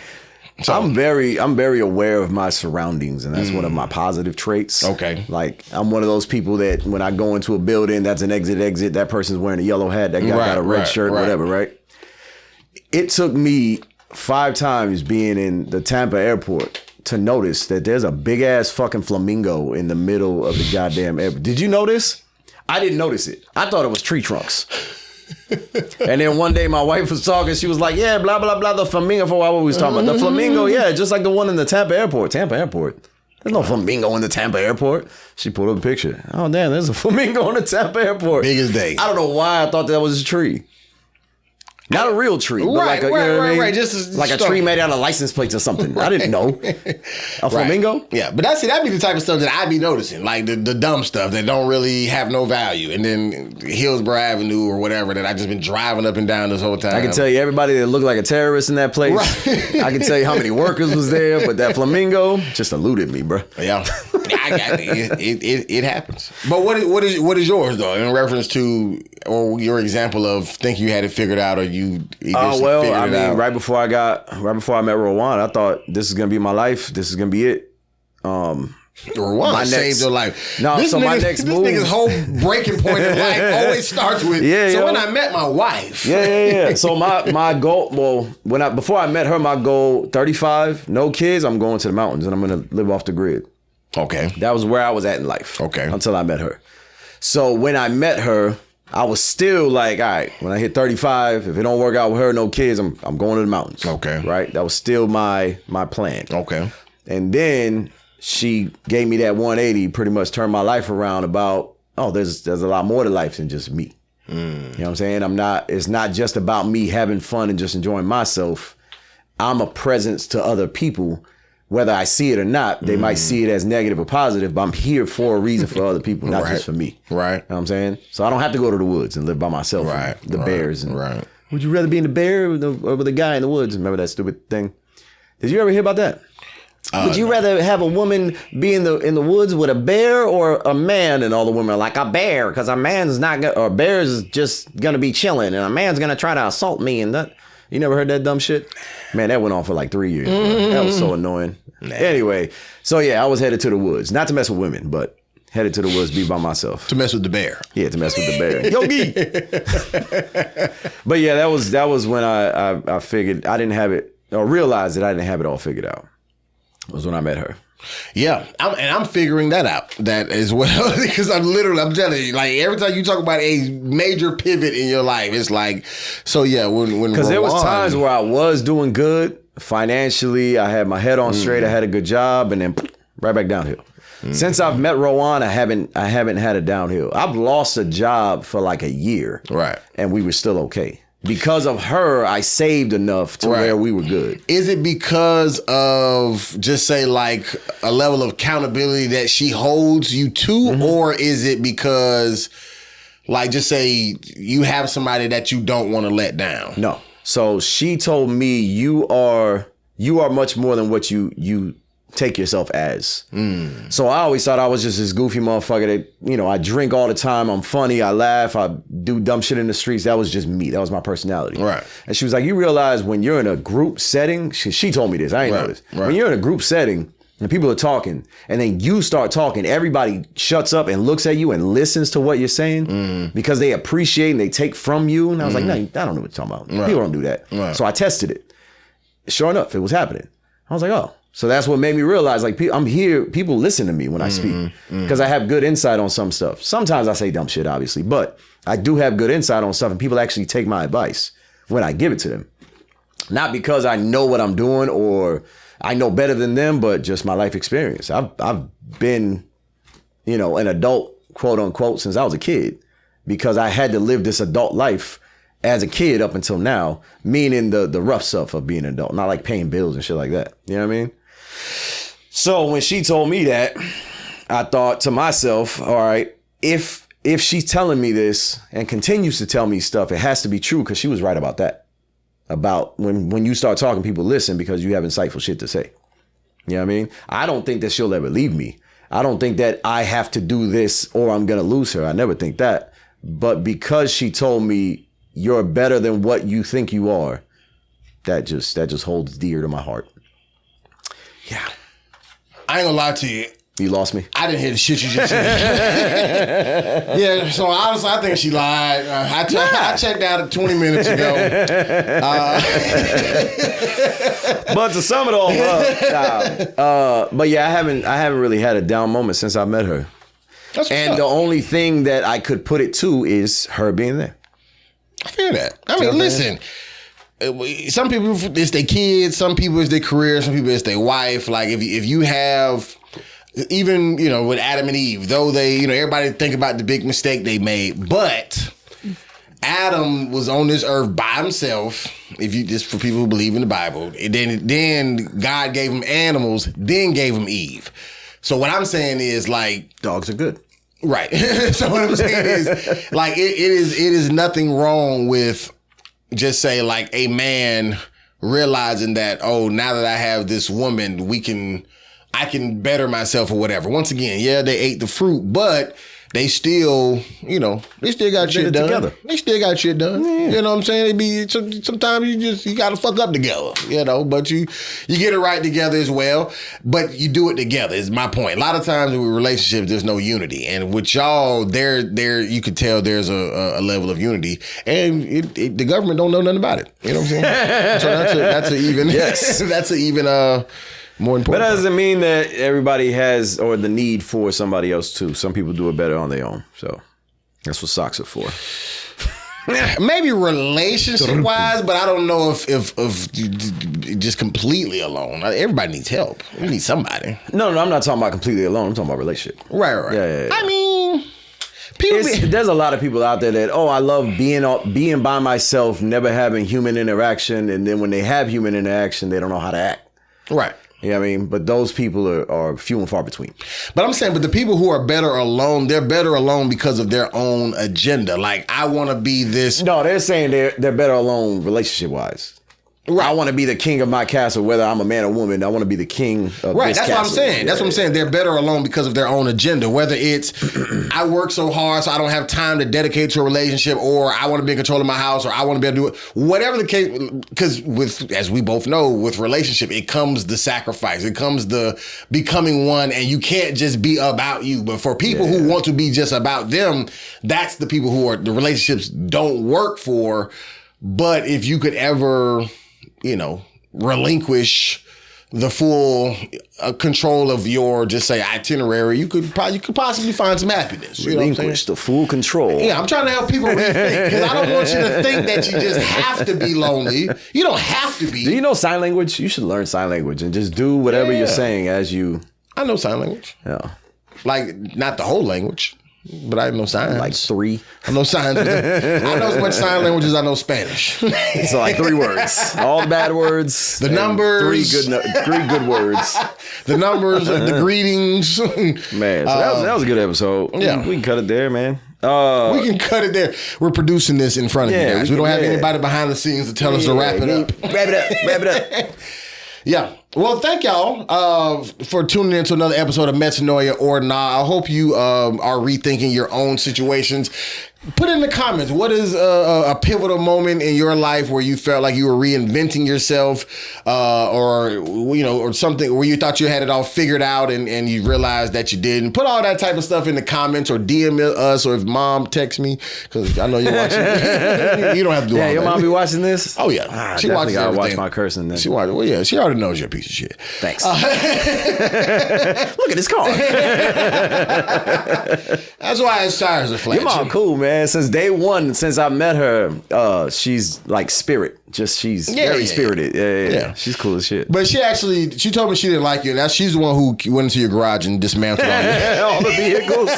So, I'm very aware of my surroundings, and that's one of my positive traits. Okay. Like, I'm one of those people that when I go into a building, that's an exit, that person's wearing a yellow hat, that guy got a red shirt, whatever, right? It took me 5 times being in the Tampa airport to notice that there's a big ass fucking flamingo in the middle of the goddamn airport. Did you notice? I didn't notice it. I thought it was tree trunks. And then one day my wife was talking, she was like, yeah, blah, blah, blah, the flamingo, for what we was talking about. The flamingo, yeah, just like the one in the Tampa airport. There's no flamingo in the Tampa airport. She pulled up a picture. Oh, damn, there's a flamingo in the Tampa airport. Big as day. I don't know why I thought that was a tree. Not a real tree, but like a, right. Just like a tree made out of license plates or something. I didn't know. A flamingo? Right. Yeah, but that'd be the type of stuff that I'd be noticing, like the dumb stuff that don't really have no value. And then Hillsborough Avenue or whatever that I just been driving up and down this whole time. I can tell you everybody that looked like a terrorist in that place. Right. I can tell you how many workers was there, but that flamingo just eluded me, bro. Yeah, it happens. But what is yours though in reference to or your example of think you had it figured out or you? Right before I met Rowan, I thought this is gonna be my life. This is gonna be it. Rowan saved your life. No, my next move. This nigga's whole breaking point in life always starts with. When I met my wife. Yeah. So my goal. Well, before I met her, my goal 35, no kids. I'm going to the mountains and I'm gonna live off the grid. Okay, that was where I was at in life. Okay, until I met her. So when I met her, I was still like, all right, when I hit 35, if it don't work out with her, no kids, I'm going to the mountains. Okay. Right? That was still my plan. Okay. And then she gave me that 180, pretty much turned my life around about, there's a lot more to life than just me. You know what I'm saying? It's not just about me having fun and just enjoying myself. I'm a presence to other people. Whether I see it or not, they might see it as negative or positive, but I'm here for a reason for other people, not just for me. Right. You know what I'm saying? So I don't have to go to the woods and live by myself. Right. The bears. And, would you rather be in the bear or with a guy in the woods? Remember that stupid thing? Did you ever hear about that? Would you rather have a woman be in the woods with a bear or a man? And all the women are like, a bear, because a man's not going to, or bear's just going to be chilling and a man's going to try to assault me and that. You never heard that dumb shit? Man, that went on for like 3 years. That was so annoying. Anyway, so yeah, I was headed to the woods. Not to mess with women, but headed to the woods, be by myself. To mess with the bear. Yeah, to mess with the bear. Yogi! But yeah, that was when I figured I didn't have it, or realized that I didn't have it all figured out. It was when I met her. Yeah, I'm figuring that out that as well because I'm telling you, like every time you talk about a major pivot in your life, it's like, so yeah, when because there was times where I was doing good financially, I had my head on straight, I had a good job, and then right back downhill. Since I've met Rowan, I haven't had a downhill. I've lost a job for like a year, right, and we were still okay. Because of her, I saved enough to where we were good. Is it because of just say like a level of accountability that she holds you to, or is it because like just say you have somebody that you don't want to let down? No. So she told me you are much more than what you take yourself as. So I always thought I was just this goofy motherfucker that, I drink all the time. I'm funny. I laugh. I do dumb shit in the streets. That was just me. That was my personality. Right. And she was like, you realize when you're in a group setting, she told me this. I ain't know this. Right. When you're in a group setting and people are talking and then you start talking, everybody shuts up and looks at you and listens to what you're saying because they appreciate and they take from you. And I was like, no, I don't know what you're talking about. Right. People don't do that. Right. So I tested it. Sure enough, it was happening. I was like, oh. So that's what made me realize, like, I'm here, people listen to me when I speak because I have good insight on some stuff. Sometimes I say dumb shit, obviously, but I do have good insight on stuff and people actually take my advice when I give it to them. Not because I know what I'm doing or I know better than them, but just my life experience. I've been, an adult, quote unquote, since I was a kid because I had to live this adult life as a kid up until now, meaning the rough stuff of being an adult, not like paying bills and shit like that. You know what I mean? So when she told me that, I thought to myself, all right, if she's telling me this and continues to tell me stuff, it has to be true because she was right about that. About when you start talking, people listen because you have insightful shit to say. You know what I mean? I don't think that she'll ever leave me. I don't think that I have to do this or I'm going to lose her. I never think that. But because she told me you're better than what you think you are, that just holds dear to my heart. Yeah. I ain't gonna lie to you. You lost me? I didn't hear the shit you just said. Yeah, so honestly, I think she lied. I checked out 20 minutes ago. But to sum it all up, but yeah, I haven't really had a down moment since I met her. And the only thing that I could put it to is her being there. I feel that. I mean, listen. Some people it's their kids, some people it's their career, some people it's their wife. Like if you have even, with Adam and Eve, though they, everybody think about the big mistake they made, but Adam was on this earth by himself, for people who believe in the Bible, and then God gave him animals, then gave him Eve. So what I'm saying is, like, dogs are good. Right. So what I'm saying is, like, it is nothing wrong with just say, like, a man realizing that, oh, now that I have this woman, I can better myself or whatever. Once again, yeah, they ate the fruit, but they still, they still got shit done. Together. They still got shit done. Yeah. You know what I'm saying? Sometimes you got to fuck up together, but you get it right together as well, but you do it together is my point. A lot of times with relationships, there's no unity. And with y'all, there you could tell there's a level of unity, and the government don't know nothing about it. You know what I'm saying? So that's an even, yes. That's an even, more important. But that doesn't mean that everybody has or the need for somebody else too. Some people do it better on their own. So that's what socks are for. Maybe relationship wise, but I don't know if just completely alone. Everybody needs help. We need somebody. No, I'm not talking about completely alone. I'm talking about relationship. Right. Yeah. I mean, there's a lot of people out there that, I love being by myself, never having human interaction, and then when they have human interaction, they don't know how to act. Right. You know what I mean? But those people are few and far between. But I'm saying, the people who are better alone, they're better alone because of their own agenda. Like, I want to be this. No, they're saying they're better alone relationship-wise. Right. I want to be the king of my castle, whether I'm a man or woman. I want to be the king of this castle. Right, that's what I'm saying. That's what I'm saying. They're better alone because of their own agenda. Whether it's, I work so hard so I don't have time to dedicate to a relationship, or I want to be in control of my house, or I want to be able to do it. Whatever the case, because as we both know, with relationship, it comes the sacrifice. It comes the becoming one, and you can't just be about you. But for people who want to be just about them, that's the people who the relationships don't work for. But if you could ever, relinquish the full control of your, just say, itinerary, you could possibly find some happiness. Relinquish the full control. Yeah, I'm trying to help people rethink, because I don't want you to think that you just have to be lonely. You don't have to be. Do you know sign language? You should learn sign language and just do whatever you're saying as you. I know sign language. Yeah. Like, not the whole language, but I know signs. Like 3. I know signs. I know as much sign language as I know Spanish. So like 3 words. All the bad words. The numbers. 3 good words. The numbers, the greetings. Man, so that was a good episode. Yeah. We can cut it there, man. We can cut it there. We're producing this in front of you guys. We don't have anybody behind the scenes to tell us to wrap it up. Wrap it up. Yeah. Well, thank y'all for tuning in to another episode of Metanoia or Nah. I hope you are rethinking your own situations. Put in the comments, what is a pivotal moment in your life where you felt like you were reinventing yourself, or something where you thought you had it all figured out and you realized that you didn't. Put all that type of stuff in the comments, or DM us, or if mom texts me, because I know you're watching. You don't have to do all that. Yeah, your mom be watching this? Oh, yeah. She watches everything. Watch my cursing then. She already knows you're a piece of shit. Thanks. Look at this car. That's why his tires are flat. Your mom cool, man. Since day one, since I met her, she's like spirit. She's very spirited. Yeah. She's cool as shit. But she told me she didn't like you. And she's the one who went into your garage and dismantled all the vehicles.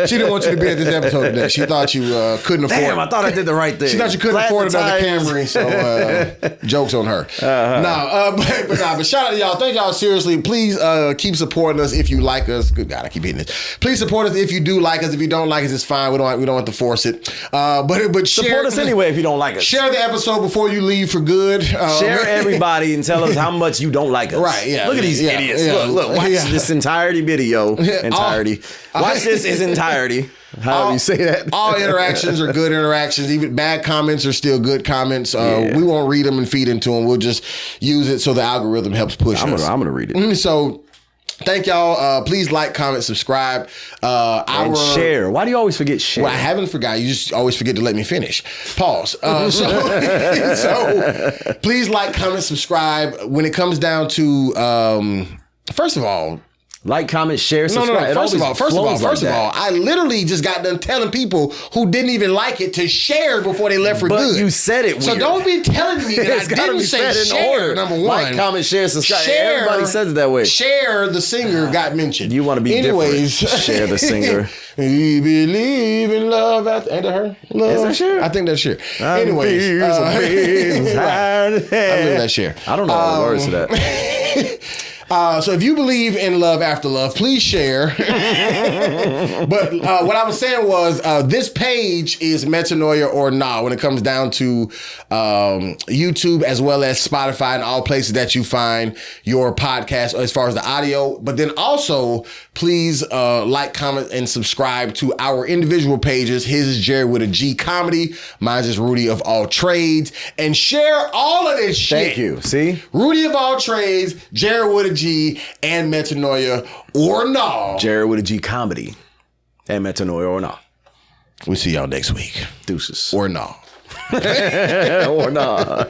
She didn't want you to be at this episode today. She thought you couldn't afford. Damn, I thought I did the right thing. She thought you couldn't afford another Camry, so jokes on her. But shout out to y'all. Thank y'all seriously. Please keep supporting us if you like us. Good God, I keep hitting this. Please support us if you do like us. If you don't like us, it's fine. We don't have to force it. But support us anyway if you don't like us. Share the episode before you leave for good. Share everybody and tell us how much you don't like us. Right, yeah. Look at these idiots. Yeah, look, watch this entirety video. Watch this entirety. However you say that. All interactions are good interactions. Even bad comments are still good comments. We won't read them and feed into them. We'll just use it so the algorithm helps push us. I'm going to read it. So thank y'all. Please like, comment, subscribe. And share. Why do you always forget share? Well, I haven't forgot. You just always forget to let me finish. Pause. So please like, comment, subscribe. When it comes down to, first of all, Like, comment, share, subscribe. First of all, I literally just got done telling people who didn't even like it to share before they left for good. But you said it weird. So don't be telling me that I didn't say share, number one. Like, comment, share, subscribe. Everybody says it that way. Cher, the singer, got mentioned. You want to be different. Cher, the singer. We believe in love. Ain't that her? Love. Is that Cher? I think that's Cher. Anyways. I believe that's Cher. I don't know all the words to that. So if you believe in love after love, please share. But what I was saying was this page is Metanoia or nah when it comes down to YouTube as well as Spotify and all places that you find your podcast as far as the audio. But then also, please like, comment, and subscribe to our individual pages. His is Jerry with a G Comedy. Mine's is Rudy of All Trades. And share all of this shit. Thank you. See? Rudy of All Trades, Jerry with a G, and Metanoia or nah. Jerry with a G Comedy and Metanoia or nah. We'll see y'all next week. Deuces. Or nah. Or nah.